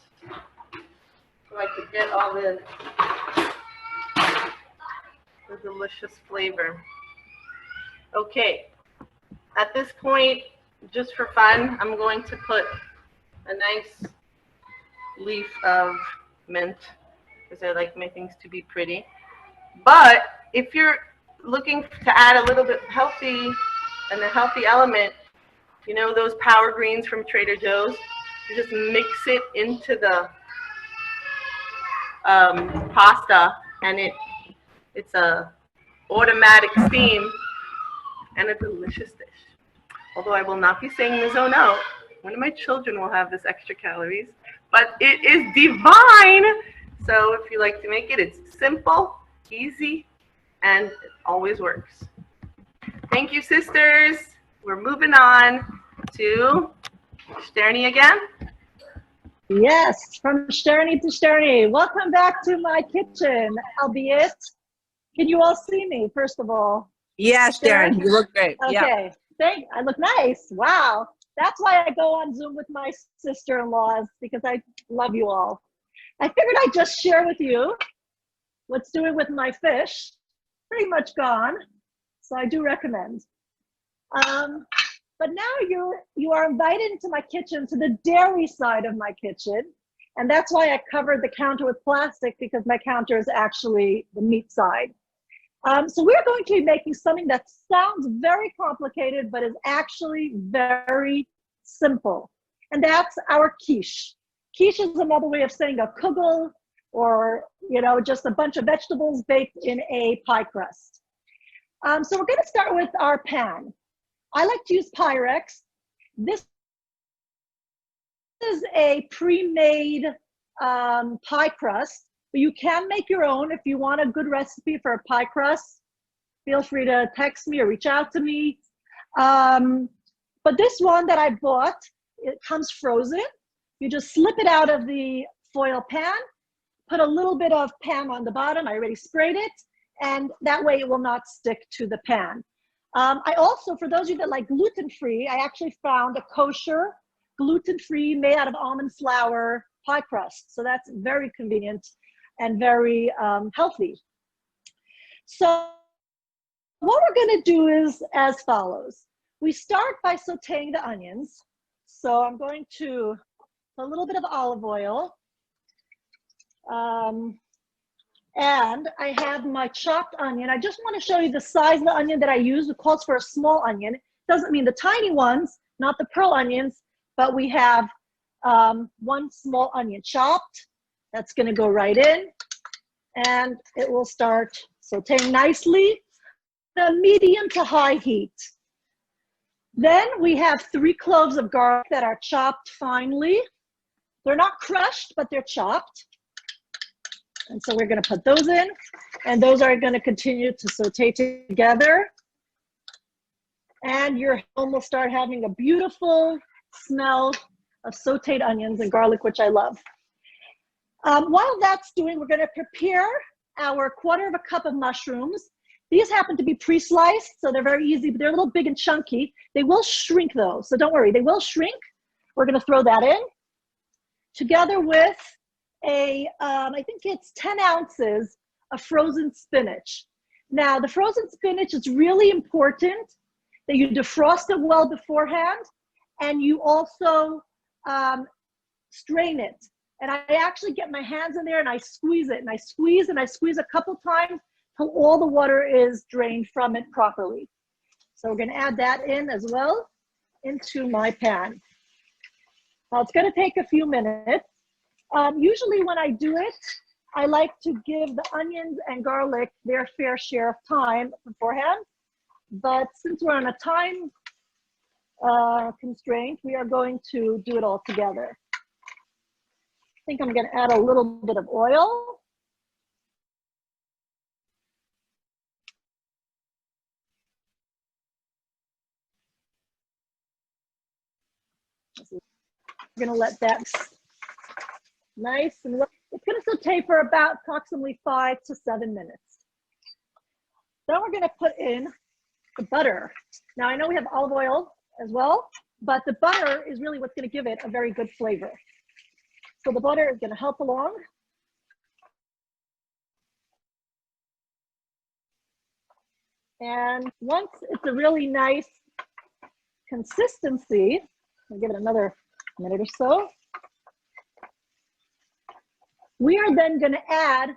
so I could get all the delicious flavor. Okay, at this point, just for fun, I'm going to put a nice leaf of mint because I like my things to be pretty. But if you're looking to add a little bit healthy and a healthy element, you know those power greens from Trader Joe's? You just mix it into the pasta, and it's a automatic steam and a delicious dish. Although I will not be saying the zone out. One of my children will have this extra calories, but it is divine. So if you like to make it, it's simple, easy, and it always works. Thank you, sisters. We're moving on to Sterni again. Yes, from Sterni to Sterni. Welcome back to my kitchen, albeit, can you all see me, first of all? Yes, Darren, you look great. Okay, I look nice. Wow. That's why I go on Zoom with my sister-in-laws, because I love you all. I figured I'd just share with you what's doing with my fish. Pretty much gone, so I do recommend. But now you are invited into my kitchen, to the dairy side of my kitchen. And that's why I covered the counter with plastic, because my counter is actually the meat side. So we're going to be making something that sounds very complicated, but is actually very simple. And that's our quiche. Quiche is another way of saying a kugel, or, you know, just a bunch of vegetables baked in a pie crust. So we're going to start with our pan. I like to use Pyrex. This is a pre-made pie crust, but you can make your own. If you want a good recipe for a pie crust, feel free to text me or reach out to me. But this one that I bought, it comes frozen. You just slip it out of the foil pan, put a little bit of pan on the bottom. I already sprayed it, and that way it will not stick to the pan. I also, for those of you that like gluten-free, I actually found a kosher, gluten-free, made out of almond flour pie crust. So that's very convenient and very healthy. So what we're going to do is as follows. We start by sauteing the onions. So I'm going to put a little bit of olive oil. And I have my chopped onion. I just want to show you the size of the onion that I use. It calls for a small onion. Doesn't mean the tiny ones, not the pearl onions, but we have one small onion chopped. That's going to go right in, and it will start sauteing nicely at a medium to high heat. Then we have 3 cloves of garlic that are chopped finely. They're not crushed, but they're chopped. And so we're going to put those in, and those are going to continue to saute together. And your home will start having a beautiful smell of sauteed onions and garlic, which I love. While that's doing, we're going to prepare our 1/4 cup of mushrooms. These happen to be pre-sliced, so they're very easy, but they're a little big and chunky. They will shrink though, so don't worry, they will shrink. We're going to throw that in, together with I think it's 10 ounces of frozen spinach. Now, the frozen spinach is really important that you defrost it well beforehand, and you also strain it. And I actually get my hands in there and I squeeze it, and I squeeze and I squeeze a couple times till all the water is drained from it properly. So we're going to add that in as well into my pan. Now, it's going to take a few minutes. Usually when I do it, I like to give the onions and garlic their fair share of time beforehand. But since we're on a time constraint, we are going to do it all together. I think I'm going to add a little bit of oil. I'm going to let that nice, and it's going to saute for about approximately 5 to 7 minutes. Then we're going to put in the butter. Now I know we have olive oil as well, but the butter is really what's going to give it a very good flavor. So the butter is going to help along. And once it's a really nice consistency, I'll give it another minute or so. We are then going to add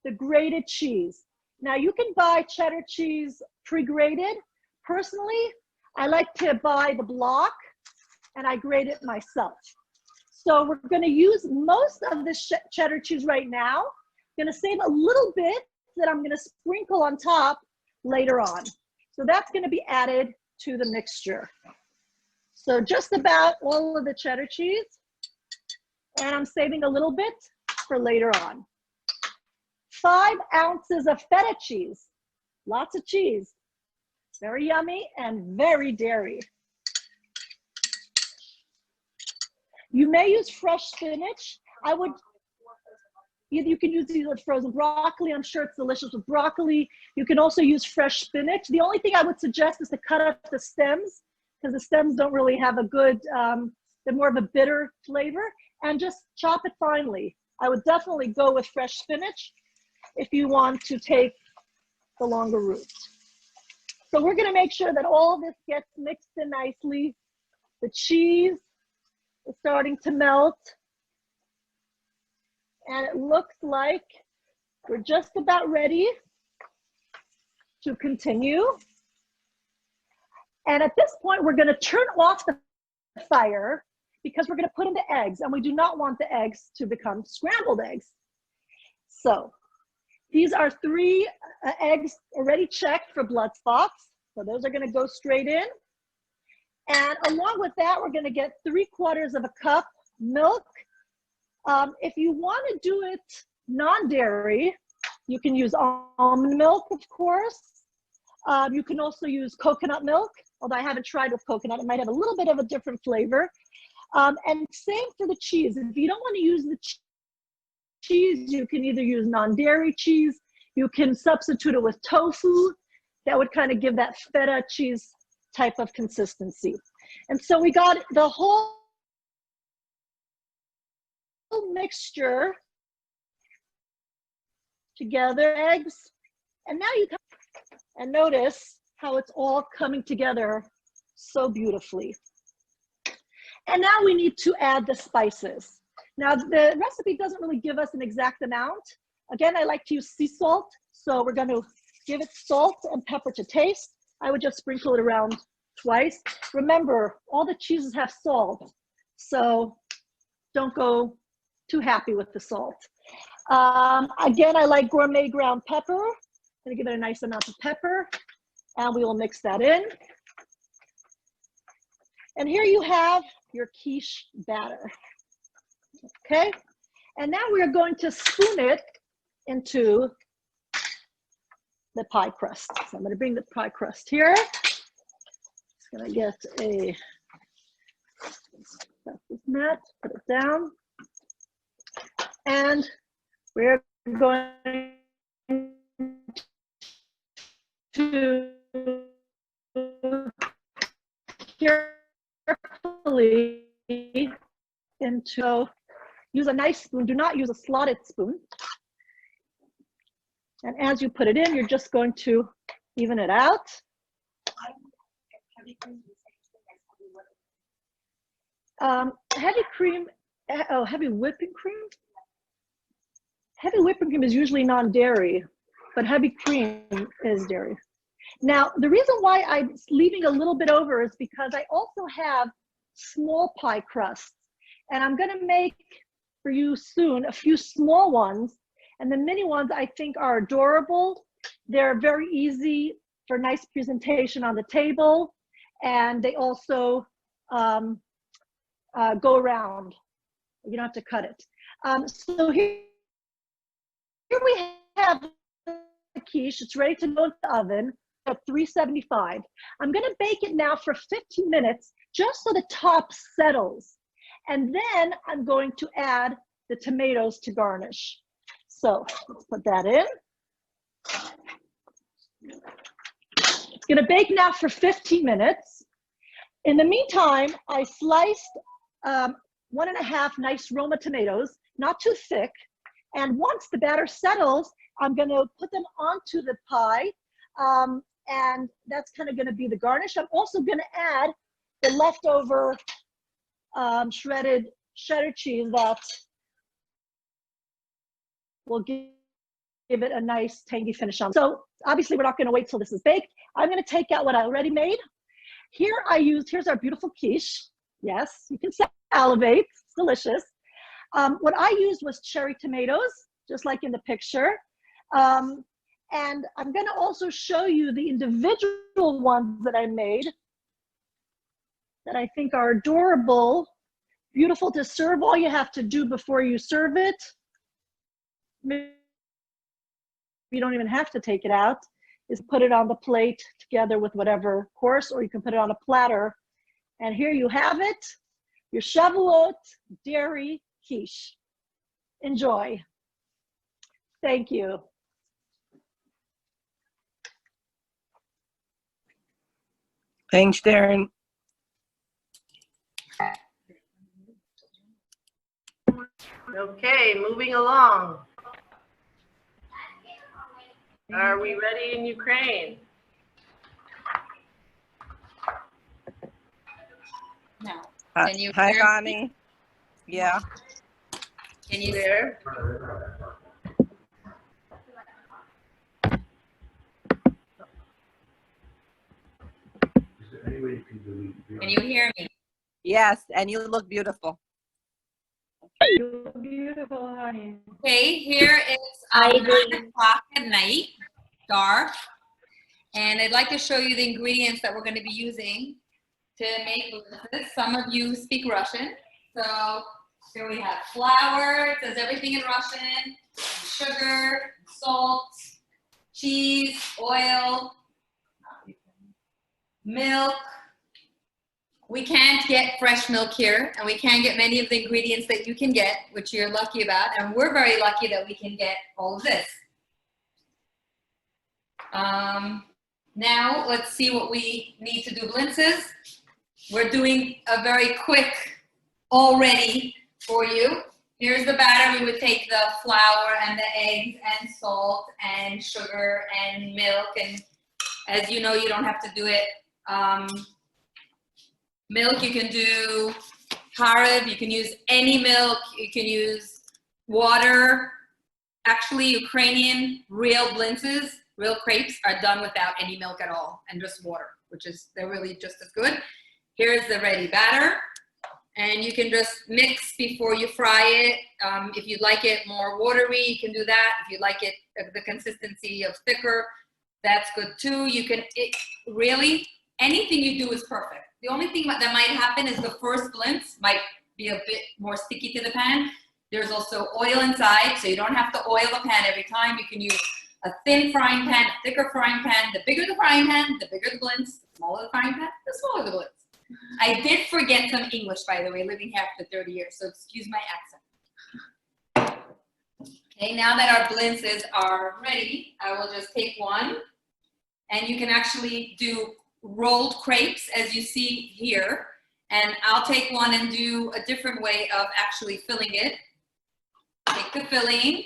the grated cheese. Now you can buy cheddar cheese pre-grated. Personally, I like to buy the block and I grate it myself. So we're going to use most of the cheddar cheese right now. I'm going to save a little bit that I'm going to sprinkle on top later on. So that's going to be added to the mixture. So just about all of the cheddar cheese. And I'm saving a little bit for later on. 5 ounces of feta cheese. Lots of cheese. Very yummy and very dairy. You may use fresh spinach. You can use these with frozen broccoli. I'm sure it's delicious with broccoli. You can also use fresh spinach. The only thing I would suggest is to cut up the stems, because the stems don't really have a good, they're more of a bitter flavor, and just chop it finely. I would definitely go with fresh spinach if you want to take the longer route. So we're gonna make sure that all this gets mixed in nicely. The cheese is starting to melt. And it looks like we're just about ready to continue. And at this point, we're gonna turn off the fire because we're gonna put in the eggs, and we do not want the eggs to become scrambled eggs. So these are 3 eggs already checked for blood spots. So those are gonna go straight in. And along with that, we're gonna get 3/4 of a cup milk. If you wanna do it non-dairy, you can use almond milk, of course. You can also use coconut milk, although I haven't tried with coconut. It might have a little bit of a different flavor. And same for the cheese. If you don't wanna use the cheese, you can either use non-dairy cheese. You can substitute it with tofu. That would kind of give that feta cheese type of consistency. And so we got the whole mixture together, eggs, and now you can, and notice how it's all coming together so beautifully. And now we need to add the spices. Now the recipe doesn't really give us an exact amount. Again, I like to use sea salt, so we're going to give it salt and pepper to taste. I would just sprinkle it around twice. Remember, all the cheeses have salt, so don't go too happy with the salt. Again, I like gourmet ground pepper. I'm gonna give it a nice amount of pepper, and we will mix that in. And here you have your quiche batter. Okay, and now we are going to spoon it into the pie crust. So I'm going to bring the pie crust here. Just going to get a mat, put it down, and we're going to carefully use a nice spoon. Do not use a slotted spoon. And as you put it in, you're just going to even it out. Heavy cream, heavy whipping cream? Heavy whipping cream is usually non-dairy, but heavy cream is dairy. Now, the reason why I'm leaving a little bit over is because I also have small pie crusts. And I'm gonna make for you soon a few small ones. And the mini ones I think are adorable. They're very easy for nice presentation on the table. And they also go around. You don't have to cut it. So here we have the quiche. It's ready to go in the oven at 375. I'm gonna bake it now for 15 minutes just so the top settles. And then I'm going to add the tomatoes to garnish. So let's put that in. It's gonna bake now for 15 minutes. In the meantime, I sliced 1.5 nice Roma tomatoes, not too thick. And once the batter settles, I'm gonna put them onto the pie. And that's kind of gonna be the garnish. I'm also gonna add the leftover shredded cheddar cheese that will give it a nice tangy finish on. So obviously we're not gonna wait till this is baked. I'm gonna take out what I already made. Here's our beautiful quiche. Yes, you can say elevate. It's delicious. What I used was cherry tomatoes, just like in the picture. And I'm going to also show you the individual ones that I made that I think are adorable, beautiful to serve. All you have to do before you serve it, maybe you don't even have to take it out, is put it on the plate together with whatever course, or you can put it on a platter. And here you have it, your Shavuot dairy quiche. Enjoy. Thank you. Thanks, Darren. Okay, moving along. Are we ready in Ukraine? No. Hi, Can you hi, hear me? Honey. Yeah. Can you There. Can you hear me? Yes, and you look beautiful. You're beautiful, honey. Okay, here is I 9 agree. o'clock at night, dark, and I'd like to show you the ingredients that we're going to be using to make this. Some of you speak Russian, so here we have flour. It says everything in Russian: sugar, salt, cheese, oil, milk. We can't get fresh milk here, and we can't get many of the ingredients that you can get, which you're lucky about, and we're very lucky that we can get all of this. Now, let's see what we need to do blintzes. We're doing a very quick, already for you. Here's the batter. We would take the flour and the eggs and salt and sugar and milk, and as you know, you don't have to do it. Milk, you can do Harib, you can use any milk, you can use water. Actually, Ukrainian real blintzes, real crepes are done without any milk at all and just water, which is, they're really just as good. Here's the ready batter, and you can just mix before you fry it. If you'd like it more watery, you can do that. If you like it, the consistency of thicker, that's good too. You can, really, anything you do is perfect. The only thing that might happen is the first blintz might be a bit more sticky to the pan. There's also oil inside, so you don't have to oil the pan every time. You can use a thin frying pan, a thicker frying pan. The bigger the frying pan, the bigger the blintz. The smaller the frying pan, the smaller the blintz. I did forget some English, by the way, living here for 30 years, so excuse my accent. Okay, now that our blintzes are ready, I will just take one, and you can actually do rolled crepes, as you see here, and I'll take one and do a different way of actually filling it. Take the filling,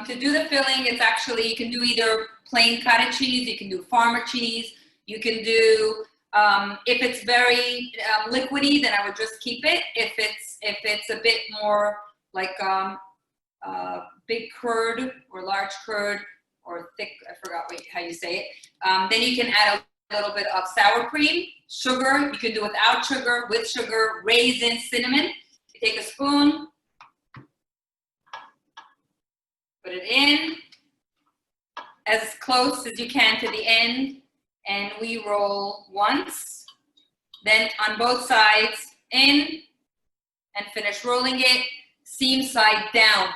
to do the filling, it's actually, you can do either plain cottage cheese, you can do farmer cheese, you can do if it's very liquidy, then I would just keep it. If it's a bit more like big curd or large curd or thick, I forgot how you say it, then you can add a little bit of sour cream, sugar. You can do without sugar, with sugar, raisins, cinnamon. You take a spoon, put it in as close as you can to the end. And we roll once, then on both sides in, and finish rolling it, seam side down.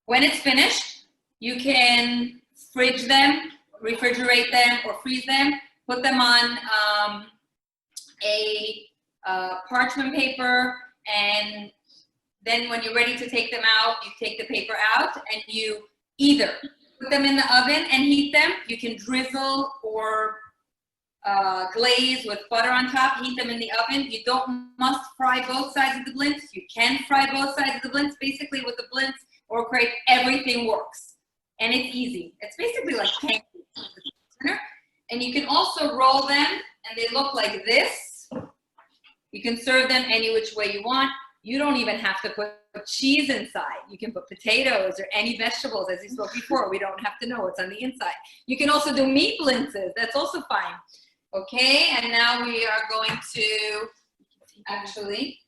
When it's finished, you can fridge them, refrigerate them, or freeze them, put them on a parchment paper, and then when you're ready to take them out, you take the paper out, and you either put them in the oven and heat them. You can drizzle or glaze with butter on top, heat them in the oven. You must fry both sides of the blintz. You can fry both sides of the blintz. Basically, with the blintz or crepe, everything works. And it's easy. It's basically like pancakes. And you can also roll them, and they look like this. You can serve them any which way you want. You don't even have to put cheese inside. You can put potatoes or any vegetables, as you spoke before. We don't have to know what's on the inside. You can also do meat blintzes. That's also fine. Okay, and now we are going to actually,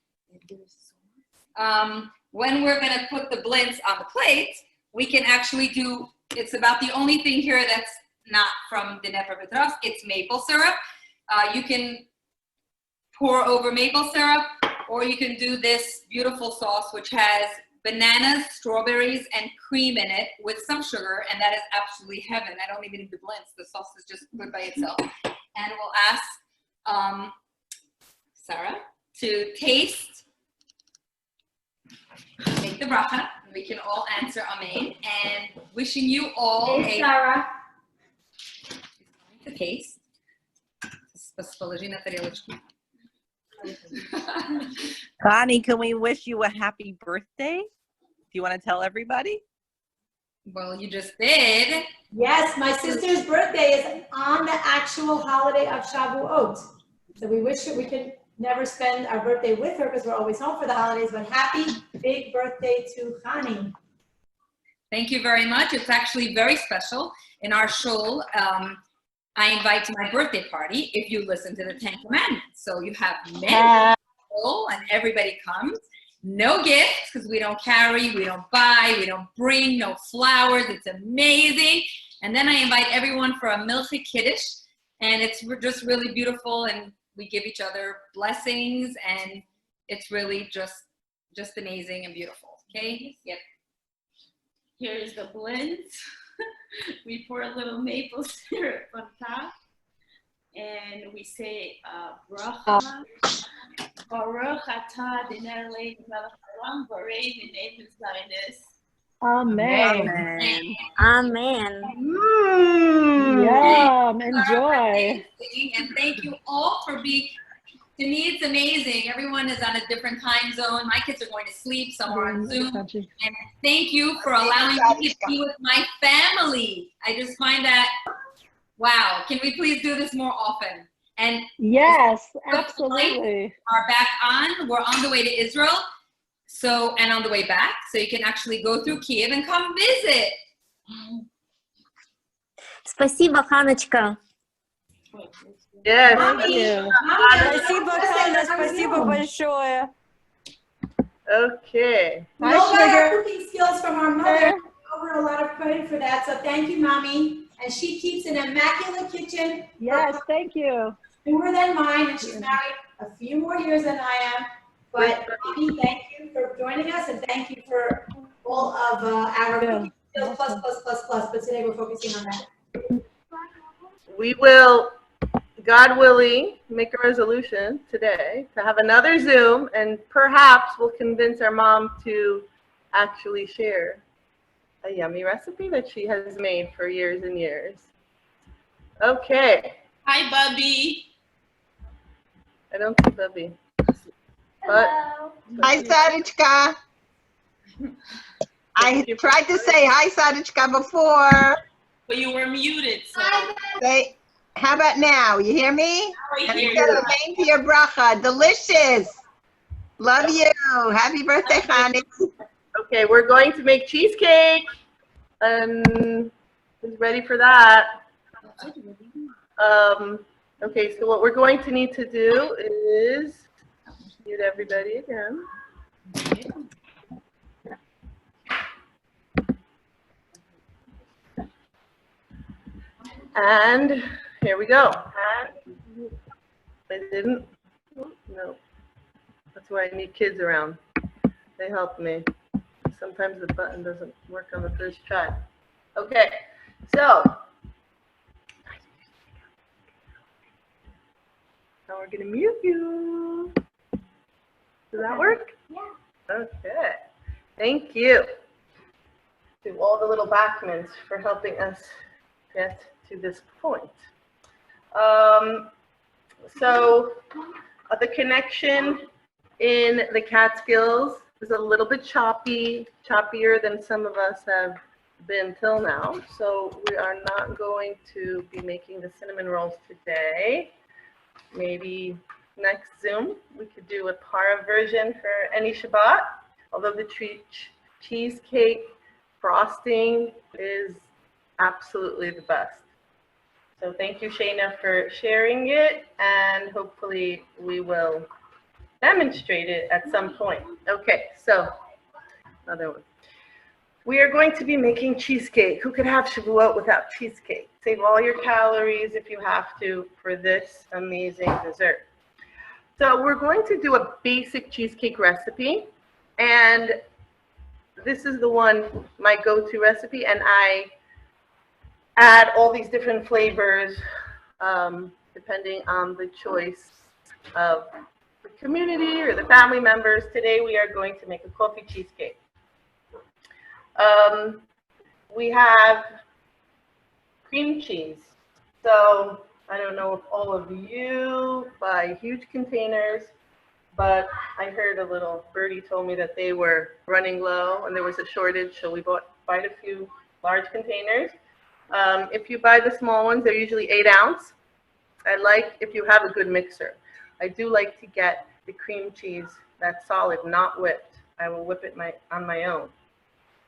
when we're going to put the blintz on the plate, we can actually do, it's about the only thing here that's not from the Dnepra, it's maple syrup. You can pour over maple syrup, or you can do this beautiful sauce which has bananas, strawberries, and cream in it with some sugar, and that is absolutely heaven. I don't even need the blintz. The sauce is just good by itself. And we'll ask Sarah to taste, make the bracha. We can all answer amen, and wishing you all Hey, Sarah. to taste. Положи на тарелочку. Connie, can we wish you a happy birthday? Do you want to tell everybody? Well, you just did. Yes, my sister's birthday is on the actual holiday of Shavuot. So we wish that we could never spend our birthday with her because we're always home for the holidays, but happy big birthday to Hani. Thank you very much. It's actually very special. In our shul, I invite to my birthday party if you listen to the 10 Commandments. So you have many people and everybody comes. No gifts because we don't carry, we don't buy, we don't bring, no flowers. It's amazing. And then I invite everyone for a milchik kiddush, and it's just really beautiful, and we give each other blessings, and it's really just amazing and beautiful. Okay? Yep. Here's the blends. We pour a little maple syrup on top, and we say bracha. Baruch atah Adonai Eloheinu melech haolam borei v'nei v'zaynis. Amen. Amen. Yum. Enjoy. And thank you all for being, to me it's amazing. Everyone is on a different time zone. My kids are going to sleep, some are on Zoom. And thank you for allowing me to be with my family. I just find that, wow, can we please do this more often? And yes, absolutely. Are back on. We're on the way to Israel, so, and on the way back, so you can actually go through Kiev and come visit. Спасибо, Ханочка. Yes. Thank you. Спасибо, Ханна, спасибо большое. Okay. We all got our cooking skills from our mother. Over a lot of credit for that, so thank you, Mommy. And she keeps an immaculate kitchen. Yes, thank you. Newer than mine, and she's married a few more years than I am. But Mommy, thank you for joining us, and thank you for all of our cooking skills plus. But today we're focusing on that. We will, God willing, make a resolution today to have another Zoom, and perhaps we'll convince our mom to actually share a yummy recipe that she has made for years and years. Okay. Hi, Bubby. I don't see Bubby. But, Hi, Sarichka. I tried to say hi, Sarichka, before. But you were muted, so. Say, how about now? You hear me? Now I And hear I said you. amen to your bracha. Delicious. Love you. Happy birthday, honey. okay, we're going to make cheesecake. Who's ready for that? Okay, so what we're going to need to do is mute everybody again. And here we go. I didn't. No. That's why I need kids around. They help me. Sometimes the button doesn't work on the first try. Okay, so now we're gonna mute you. Does that work? Yeah. Okay. Thank you to all the little backmans for helping us get to this point. So the connection in the Catskills is a little bit choppier than some of us have been till now. So we are not going to be making the cinnamon rolls today. Maybe next Zoom we could do a para version for any Shabbat. Although the cheesecake frosting is absolutely the best. So thank you, Shayna, for sharing it, and hopefully we will demonstrate it at some point. Okay, so another one. We are going to be making cheesecake. Who could have Shavuot without cheesecake? Save all your calories if you have to for this amazing dessert. So we're going to do a basic cheesecake recipe, and this is the one, my go-to recipe, and I add all these different flavors depending on the choice of the community or the family members. Today we are going to make a coffee cheesecake. We have cream cheese. So I don't know if all of you buy huge containers, but I heard a little birdie told me that they were running low and there was a shortage, so we bought quite a few large containers. If you buy the small ones, they're usually 8 ounce. I like if you have a good mixer. I do like to get the cream cheese that's solid, not whipped. I will whip it on my own.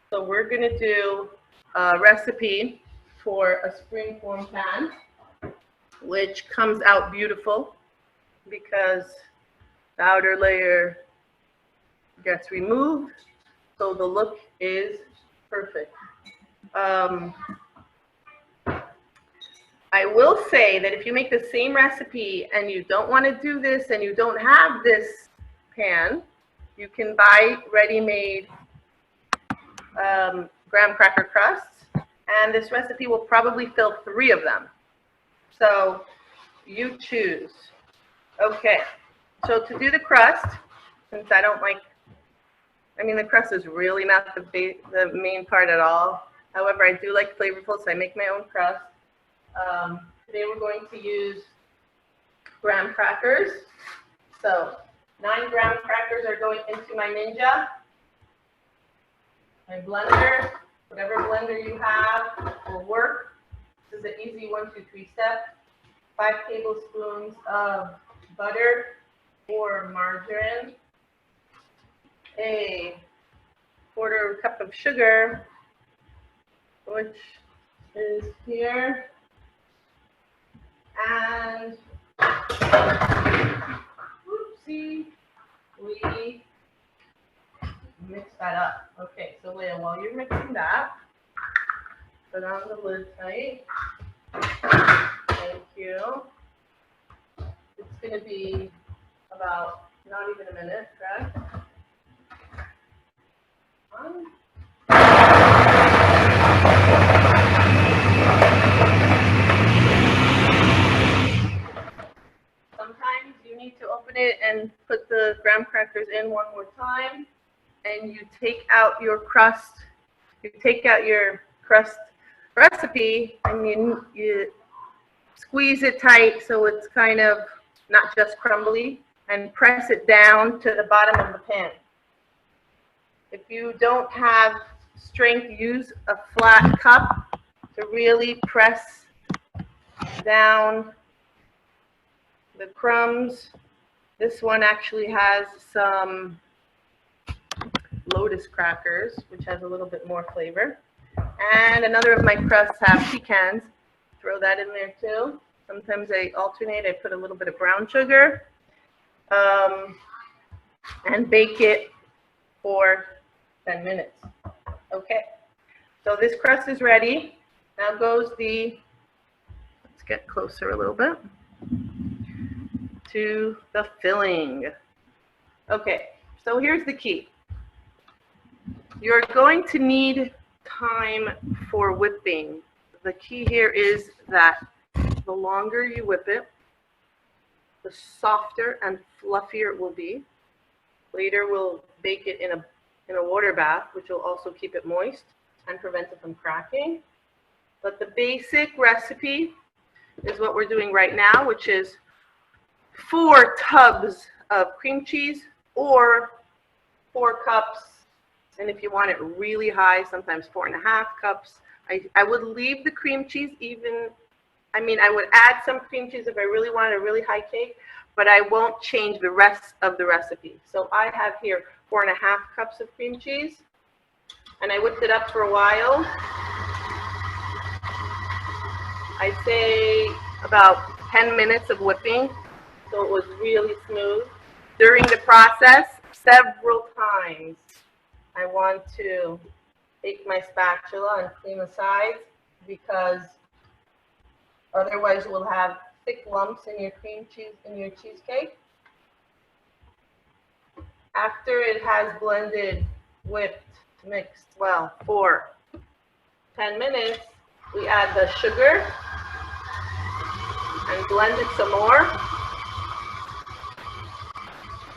So we're going to do a recipe for a springform pan, which comes out beautiful because the outer layer gets removed, so the look is perfect. I will say that if you make the same recipe and you don't want to do this and you don't have this pan, you can buy ready-made graham cracker crusts, and this recipe will probably fill 3 of them. So you choose. Okay, so to do the crust, since I don't like, I mean the crust is really not the main part at all. However, I do like flavorful, so I make my own crust. Today we're going to use graham crackers. So 9 graham crackers are going into my Ninja. My blender, whatever blender you have will work. This is an easy 1, 2, 3 step. 5 tablespoons of butter or margarine. A 1/4 cup of sugar, which is here. And oopsie, we mix that up. Okay, so Leah, while you're mixing that, put on the lid tight. Thank you. It's going to be about not even a minute, correct? Sometimes you need to open it and put the graham crackers in one more time, and you take out your crust. You take out your crust recipe and you squeeze it tight so it's kind of not just crumbly, and press it down to the bottom of the pan. If you don't have strength, use a flat cup to really press down the crumbs. This one actually has some lotus crackers, which has a little bit more flavor. And another of my crusts have pecans. Throw that in there too. Sometimes I alternate. I put a little bit of brown sugar and bake it for 10 minutes. Okay, so this crust is ready. Now goes the, let's get closer a little bit, to the filling. Okay, so here's the key. You're going to need time for whipping. The key here is that the longer you whip it, the softer and fluffier it will be. Later we'll bake it in a water bath, which will also keep it moist and prevent it from cracking. But the basic recipe is what we're doing right now, which is 4 tubs of cream cheese or 4 cups. And if you want it really high, sometimes 4.5 cups. I would leave the cream cheese even, I mean, I would add some cream cheese if I really wanted a really high cake, but I won't change the rest of the recipe. So I have here 4.5 cups of cream cheese, and I whipped it up for a while. I'd say about 10 minutes of whipping, so it was really smooth. During the process, several times, I want to take my spatula and clean the sides, because otherwise you'll have thick lumps in your cream cheese, in your cheesecake. After it has blended, whipped, mixed well for 10 minutes, we add the sugar and blend it some more.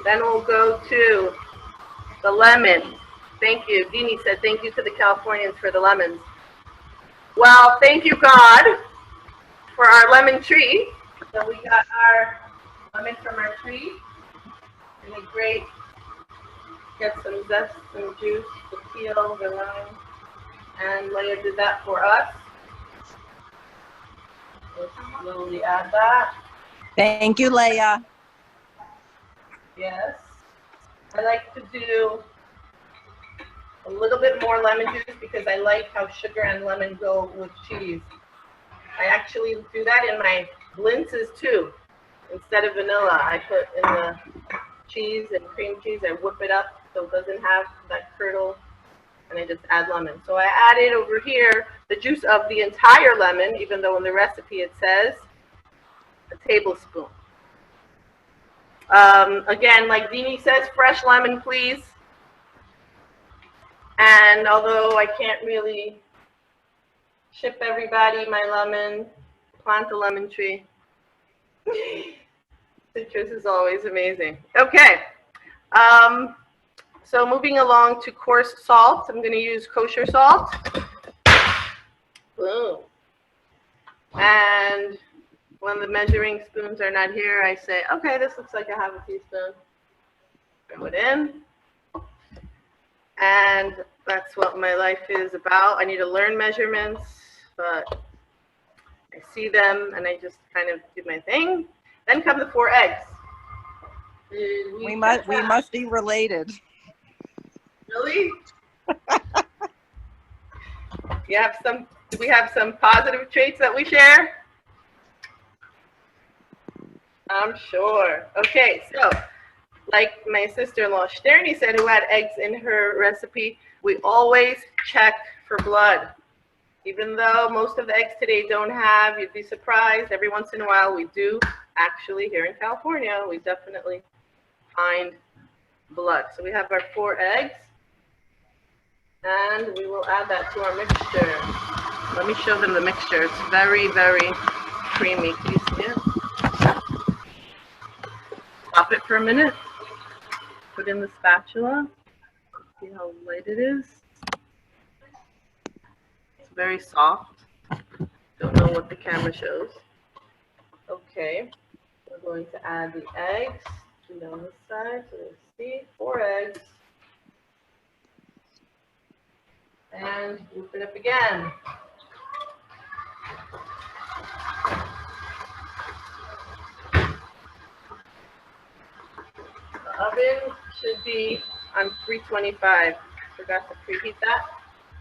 Then we'll go to the lemon. Thank you. Dini said thank you to the Californians for the lemons. Well, thank you, God, for our lemon tree. So we got our lemon from our tree. Really great. Get some zest and juice, the peel, the lime. And Leah did that for us. Let's slowly add that. Thank you, Leah. Yes. I like to do a little bit more lemon juice because I like how sugar and lemon go with cheese. I actually do that in my blintzes too. Instead of vanilla, I put in the cheese and cream cheese. I whip it up so it doesn't have that curdle, and I just add lemon. So I added over here the juice of the entire lemon, even though in the recipe it says a tablespoon. Again, like Dini says, fresh lemon, please. And although I can't really ship everybody my lemon, plant a lemon tree. Citrus is always amazing. Okay. So moving along to coarse salt, I'm going to use kosher salt. Boom. And when the measuring spoons are not here, I say, okay, this looks like I have a teaspoon. Throw it in. And that's what my life is about. I need to learn measurements, but I see them and I just kind of do my thing. Then come the 4 eggs. We must be related. Really? Do we have some positive traits that we share? I'm sure. Okay, so like my sister-in-law Sterni said, who had eggs in her recipe, we always check for blood. Even though most of the eggs today don't have, you'd be surprised, every once in a while we do actually, here in California, we definitely find blood. So we have our 4 eggs, and we will add that to our mixture. Let me show them the mixture. It's very, very creamy. Can you see it? Stop it for a minute. Put in the spatula. See how light it is? It's very soft. Don't know what the camera shows. Okay. We're going to add the eggs. Down this side. So let's see. 4 eggs. And whip it up again. The oven should be on 325. Forgot to preheat that.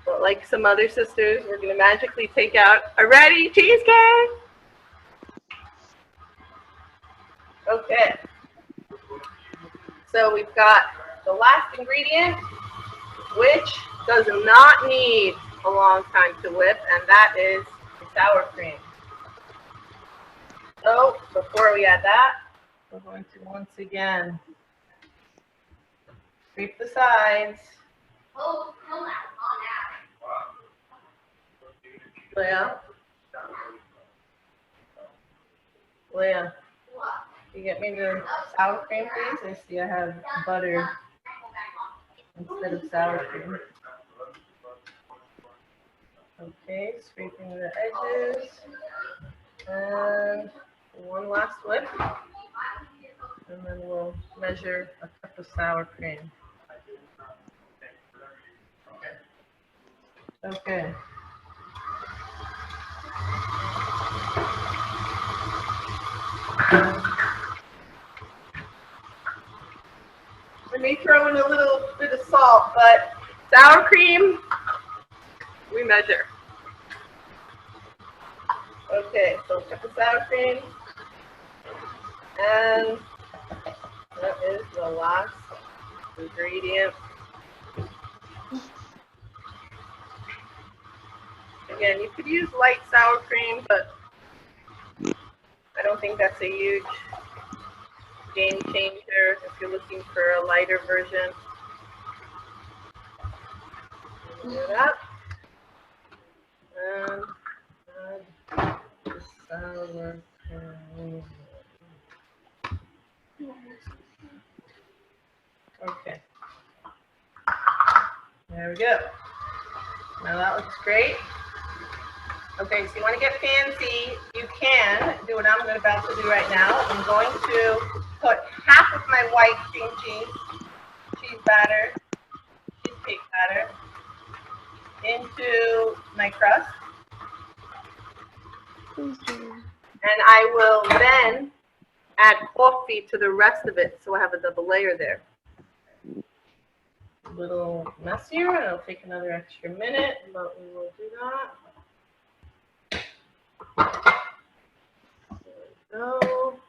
But like some other sisters, we're going to magically take out a ready cheesecake. Okay. So we've got the last ingredient, which does not need a long time to whip, and that is the sour cream. So before we add that, we're going to once again scrape the sides. Leah? Leah? Can you get me the sour cream, please? I see I have butter instead of sour cream. Okay, scraping the edges. And one last whip. And then we'll measure a cup of sour cream. Okay. salt, but sour cream, we measure. Okay, so put the sour cream. And that is the last ingredient. Again, you could use light sour cream, but I don't think that's a huge game changer if you're looking for a lighter version. Do that. And add the sour cream. Okay. There we go. Now that looks great. Okay, so you want to get fancy, you can do what I'm about to do right now. I'm going to put half of my white cream cheese batter, cheesecake batter, into my crust. And I will then add coffee to the rest of it, so I have a double layer there. A little messier, and it'll take another extra minute, but we will do that. There we go.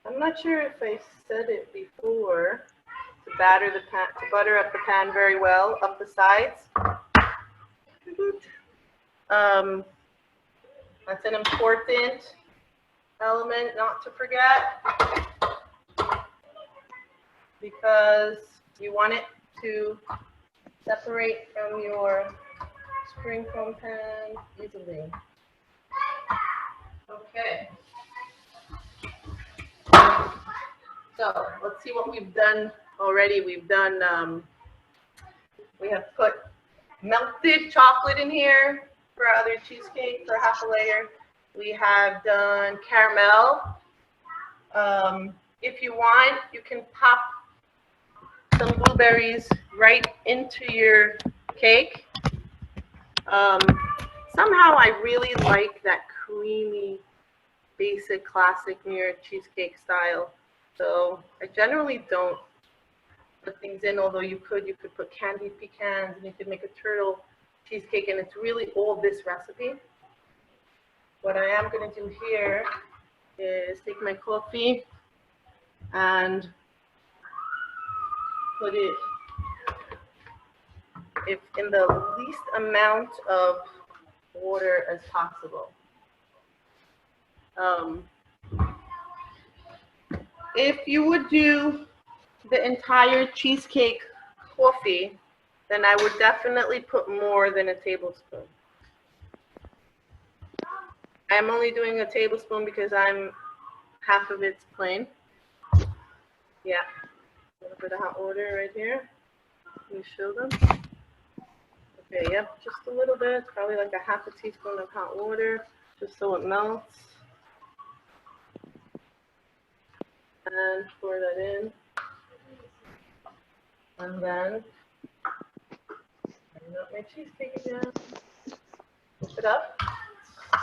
I'm not sure if I said it before, to batter the pan, to butter up the pan very well, up the sides. That's an important element not to forget, because you want it to separate from your spring foam pan easily. Okay. So let's see what we've done already. We've done, we have put melted chocolate in here for our other cheesecake for half a layer. We have done caramel. If you want, you can pop some blueberries right into your cake. Somehow I really like that creamy, basic, classic New York cheesecake style. So I generally don't put things in, although you could put candied pecans, and you could make a turtle cheesecake, and it's really all this recipe. What I am going to do here is take my coffee and put it in the least amount of water as possible. If you would do the entire cheesecake coffee, then I would definitely put more than a tablespoon. I'm only doing a tablespoon because half of it's plain. Yeah, a little bit of hot water right here. Let me show them. Okay, yep, just a little bit, probably like a half a teaspoon of hot water, just so it melts. And pour that in. And then bring up my cheesecake again. Lift it up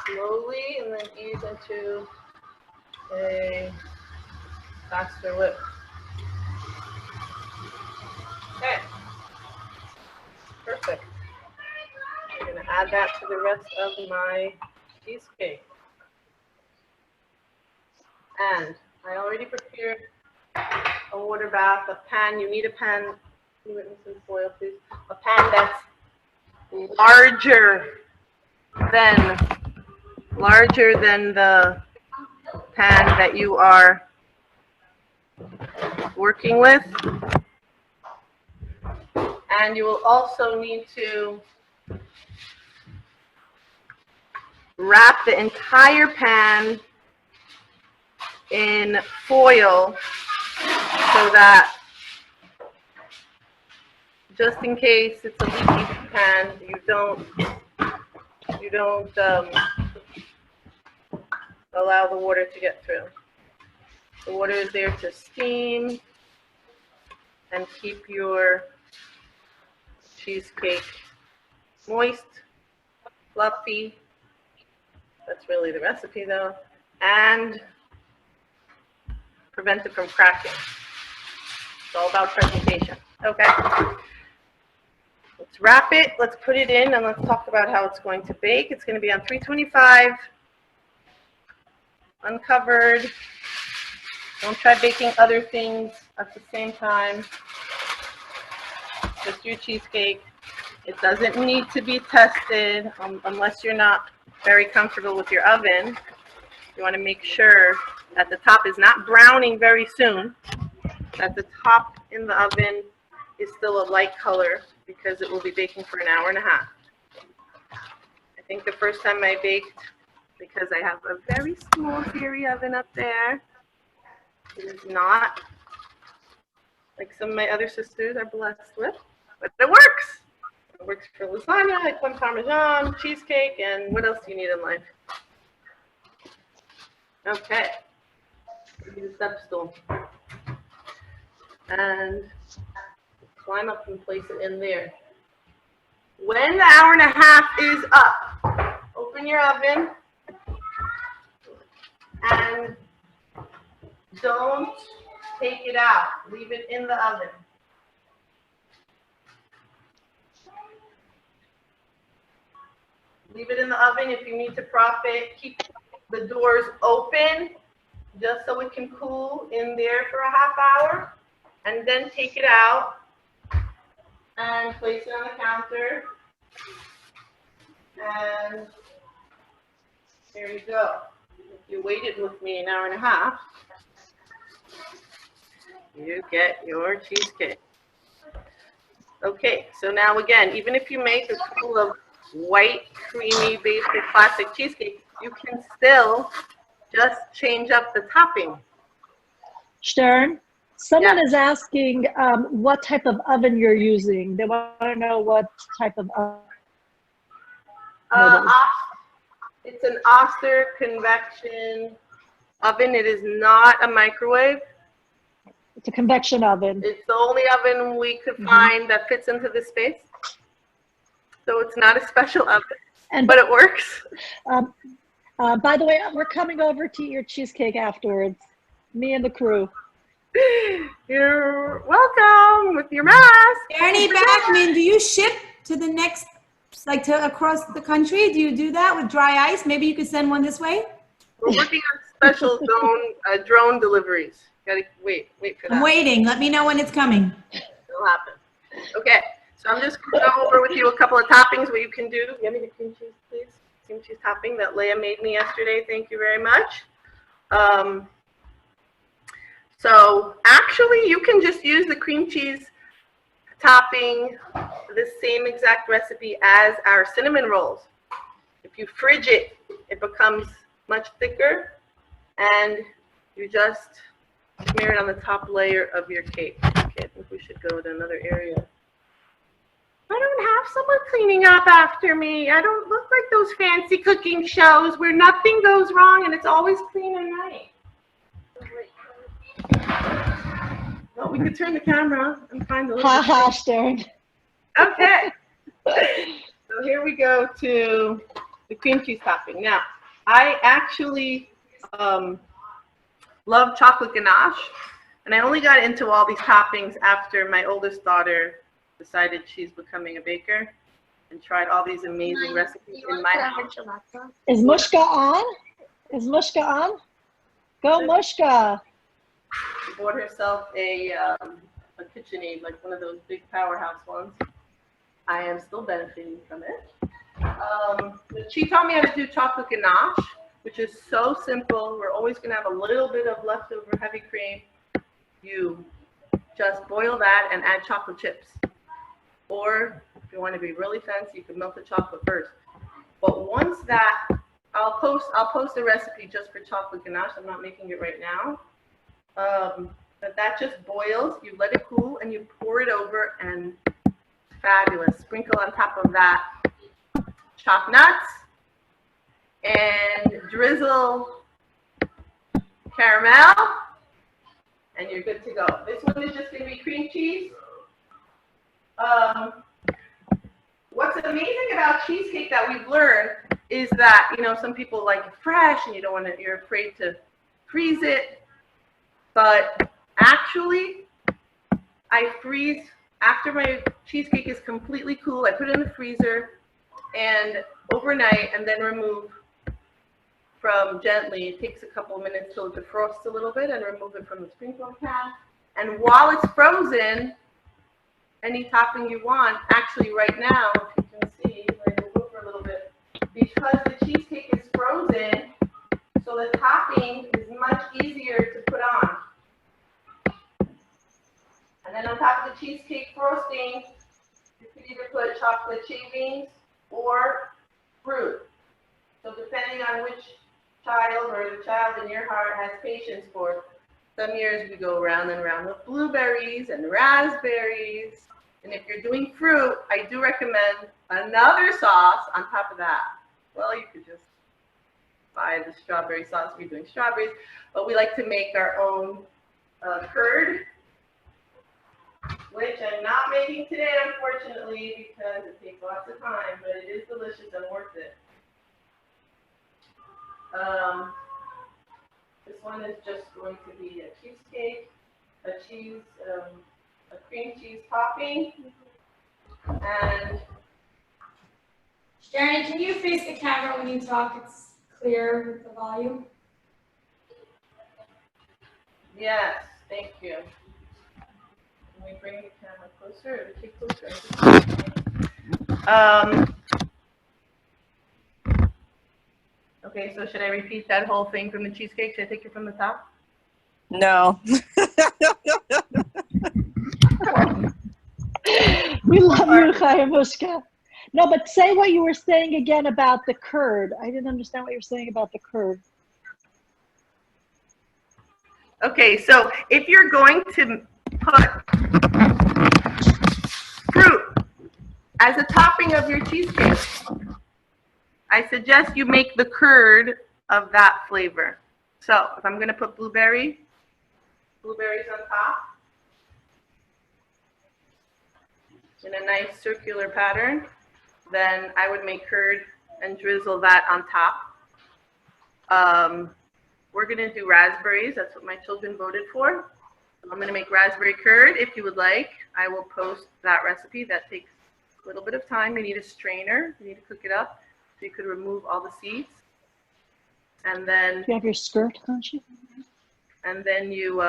slowly and then ease into a faster whip. Okay. Perfect. I'm going to add that to the rest of my cheesecake. And I already prepared a water bath, a pan. You need a pan, leave it in some foil, please. A pan that's larger than the pan that you are working with. And you will also need to wrap the entire pan in foil so that just in case it's a leaky pan, you don't allow the water to get through. The water is there to steam and keep your cheesecake moist, fluffy. That's really the recipe though, and prevent it from cracking. It's all about presentation. Okay. Let's wrap it. Let's put it in, and let's talk about how it's going to bake. It's going to be on 325, uncovered. Don't try baking other things at the same time. Just your cheesecake. It doesn't need to be tested unless you're not very comfortable with your oven. You want to make sure that the top is not browning very soon, that the top in the oven is still a light color because it will be baking for an hour and a half. I think the first time I baked, because I have a very small dairy oven up there, it is not like some of my other sisters are blessed with, but it works. It works for lasagna, eggplant parmesan, cheesecake, and what else do you need in life? Okay, use a step stool. And climb up and place it in there. When the hour and a half is up, open your oven and don't take it out. Leave it in the oven. Leave it in the oven. If you need to prop it, keep the doors open just so it can cool in there for a half hour, and then take it out and place it on the counter. And there you go. If you waited with me an hour and a half, you get your cheesecake. Okay, so now again, even if you make a couple of white, creamy, basic, classic cheesecake, you can still just change up the topping. Stern, someone is asking what type of oven you're using. They want to know what type of oven it is. It's an Oster convection oven. It is not a microwave. It's a convection oven. It's the only oven we could find that fits into this space. So it's not a special oven, but it works. By the way, we're coming over to eat your cheesecake afterwards. Me and the crew. You're welcome with your mask. Ernie Backman, do you ship to the next, like to across the country? Do you do that with dry ice? Maybe you could send one this way? We're working on special drone deliveries. Gotta wait for that. I'm waiting. Let me know when it's coming. It'll happen. Okay, so I'm just going to go over with you a couple of toppings, what you can do. Give me the cream cheese, please. Cream cheese topping that Leah made me yesterday. Thank you very much. So actually, you can just use the cream cheese topping, the same exact recipe as our cinnamon rolls. If you fridge it, it becomes much thicker, and you just smear it on the top layer of your cake. Okay, I think we should go to another area. I don't have someone cleaning up after me. I don't look like those fancy cooking shows where nothing goes wrong and it's always clean and nice. Well, we could turn the camera and find the little. Ha ha, Stern. Okay. So here we go to the cream cheese topping. Now, I actually love chocolate ganache, and I only got into all these toppings after my oldest daughter decided she's becoming a baker and tried all these amazing recipes in my house. Is Mushka on? Is Mushka on? Go Mushka. She bought herself a KitchenAid, like one of those big powerhouse ones. I am still benefiting from it. She taught me how to do chocolate ganache, which is so simple. We're always going to have a little bit of leftover heavy cream. You just boil that and add chocolate chips. Or if you want to be really fancy, you can melt the chocolate first. But once that, I'll post a recipe just for chocolate ganache. I'm not making it right now. But that just boils. You let it cool and you pour it over, and fabulous. Sprinkle on top of that chopped nuts and drizzle caramel, and you're good to go. This one is just going to be cream cheese. What's amazing about cheesecake that we've learned is that, you know, some people like it fresh and you're afraid to freeze it. But actually, I freeze, after my cheesecake is completely cool, I put it in the freezer and overnight, and then remove from gently. It takes a couple of minutes till it defrosts a little bit, and remove it from the sprinkler pan. And while it's frozen, any topping you want, actually right now, if you can see, I'm going to move for a little bit, because the cheesecake is frozen, so the topping is much easier to put on. And then on top of the cheesecake frosting, you could either put chocolate shavings or fruit. So depending on which child or the child in your heart has patience for, some years we go round and round with blueberries and raspberries. And if you're doing fruit, I do recommend another sauce on top of that. Well, you could just buy the strawberry sauce if you're doing strawberries, but we like to make our own curd, which I'm not making today, unfortunately, because it takes lots of time, but it is delicious and worth it. This one is just going to be a cheesecake, a cream cheese topping, and Sharon, can you face the camera when you talk? It's clear with the volume. yes, thank you. Can we bring the camera closer or keep closer? Okay, so should I repeat that whole thing from the cheesecake? Should I take it from the top? No. We love you, Chayamushka. No, but say what you were saying again about the curd. I didn't understand what you were saying about the curd. Okay, so if you're going to put fruit as a topping of your cheesecake, I suggest you make the curd of that flavor. So if I'm going to put blueberries on top in a nice circular pattern, then I would make curd and drizzle that on top. We're going to do raspberries. That's what my children voted for. I'm going to make raspberry curd. If you would like, I will post that recipe. That takes a little bit of time. You need a strainer. You need to cook it up so you could remove all the seeds. And then Do you have your skirt, Conchi? And then you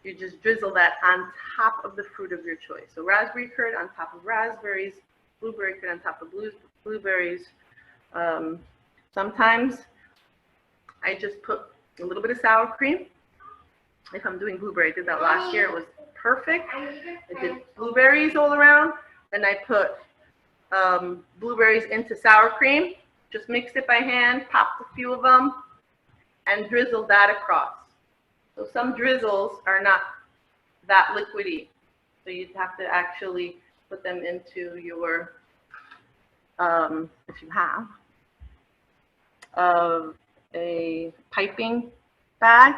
just drizzle that on top of the fruit of your choice. So raspberry curd on top of raspberries, blueberry curd on top of blueberries. Sometimes I just put a little bit of sour cream. If I'm doing blueberry, I did that last year. It was perfect. I did blueberries all around. Then I put blueberries into sour cream. Just mixed it by hand, popped a few of them, and drizzled that across. So some drizzles are not that liquidy. So you'd have to actually put them into your, if you have, a piping bag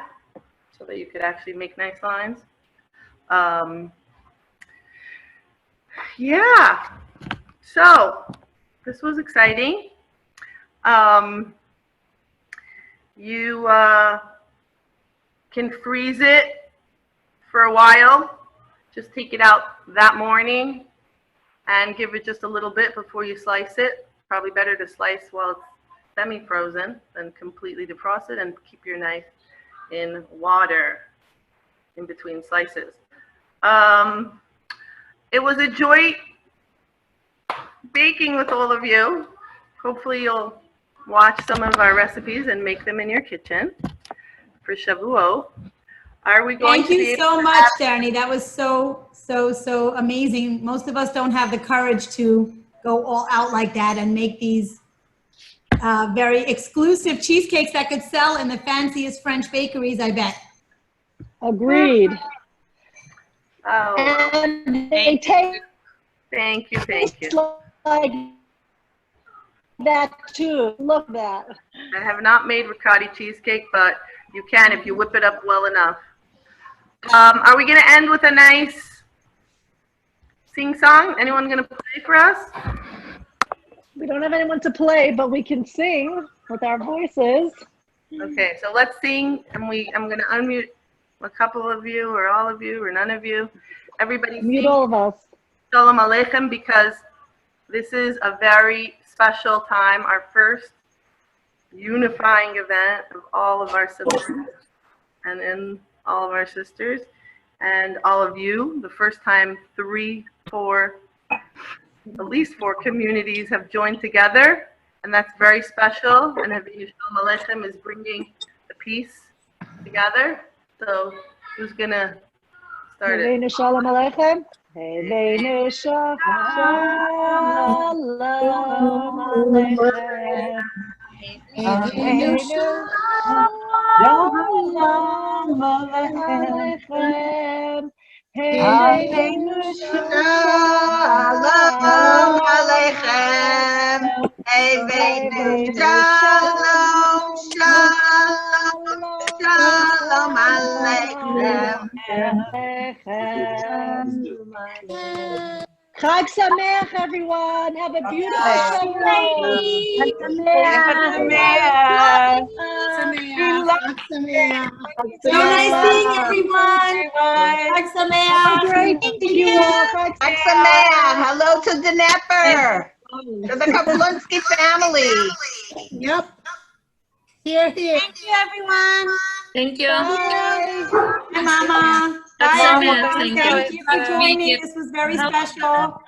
so that you could actually make nice lines. Yeah, so this was exciting. You can freeze it for a while. Just take it out that morning and give it just a little bit before you slice it. Probably better to slice while it's semi-frozen than completely defrost it, and keep your knife in water in between slices. It was a joy baking with all of you. Hopefully you'll watch some of our recipes and make them in your kitchen for Shavuot. Are we going Thank you so much, Darnie. That was so amazing. Most of us don't have the courage to go all out like that and make these very exclusive cheesecakes that could sell in the fanciest French bakeries, I bet. Agreed. Oh, and they take thank you. like that too. Look at that. I have not made ricotta cheesecake, but you can if you whip it up well enough. Are we going to end with a nice sing-song? Anyone going to play for us? We don't have anyone to play, but we can sing with our voices. Okay, so let's sing, and I'm going to unmute a couple of you or all of you or none of you. Everybody Mute all of us. Shalom Aleichem, because this is a very special time, our first unifying event of all of our siblings and in all of our sisters and all of you. The first time at least four communities have joined together, and that's very special. And Shalom Aleichem is bringing the peace together. So who's gonna start it? Heveinu shalom aleichem. Heveinu shalom aleichem. Heveinu shalom aleichem. Heveinu Shalom Aleichem. Heveinu shalom, shalom Aleichem. Chag Sameach, everyone. Have a beautiful Shabbat. So nice seeing everyone. Chag Sameach. Great to see you all. Chag Sameach. Hello to Dnepra. To the Kaplunski family. Yep. Here. Thank you, everyone. Thank you. Hi, Mama. Bye. Thank you for joining. This was very special.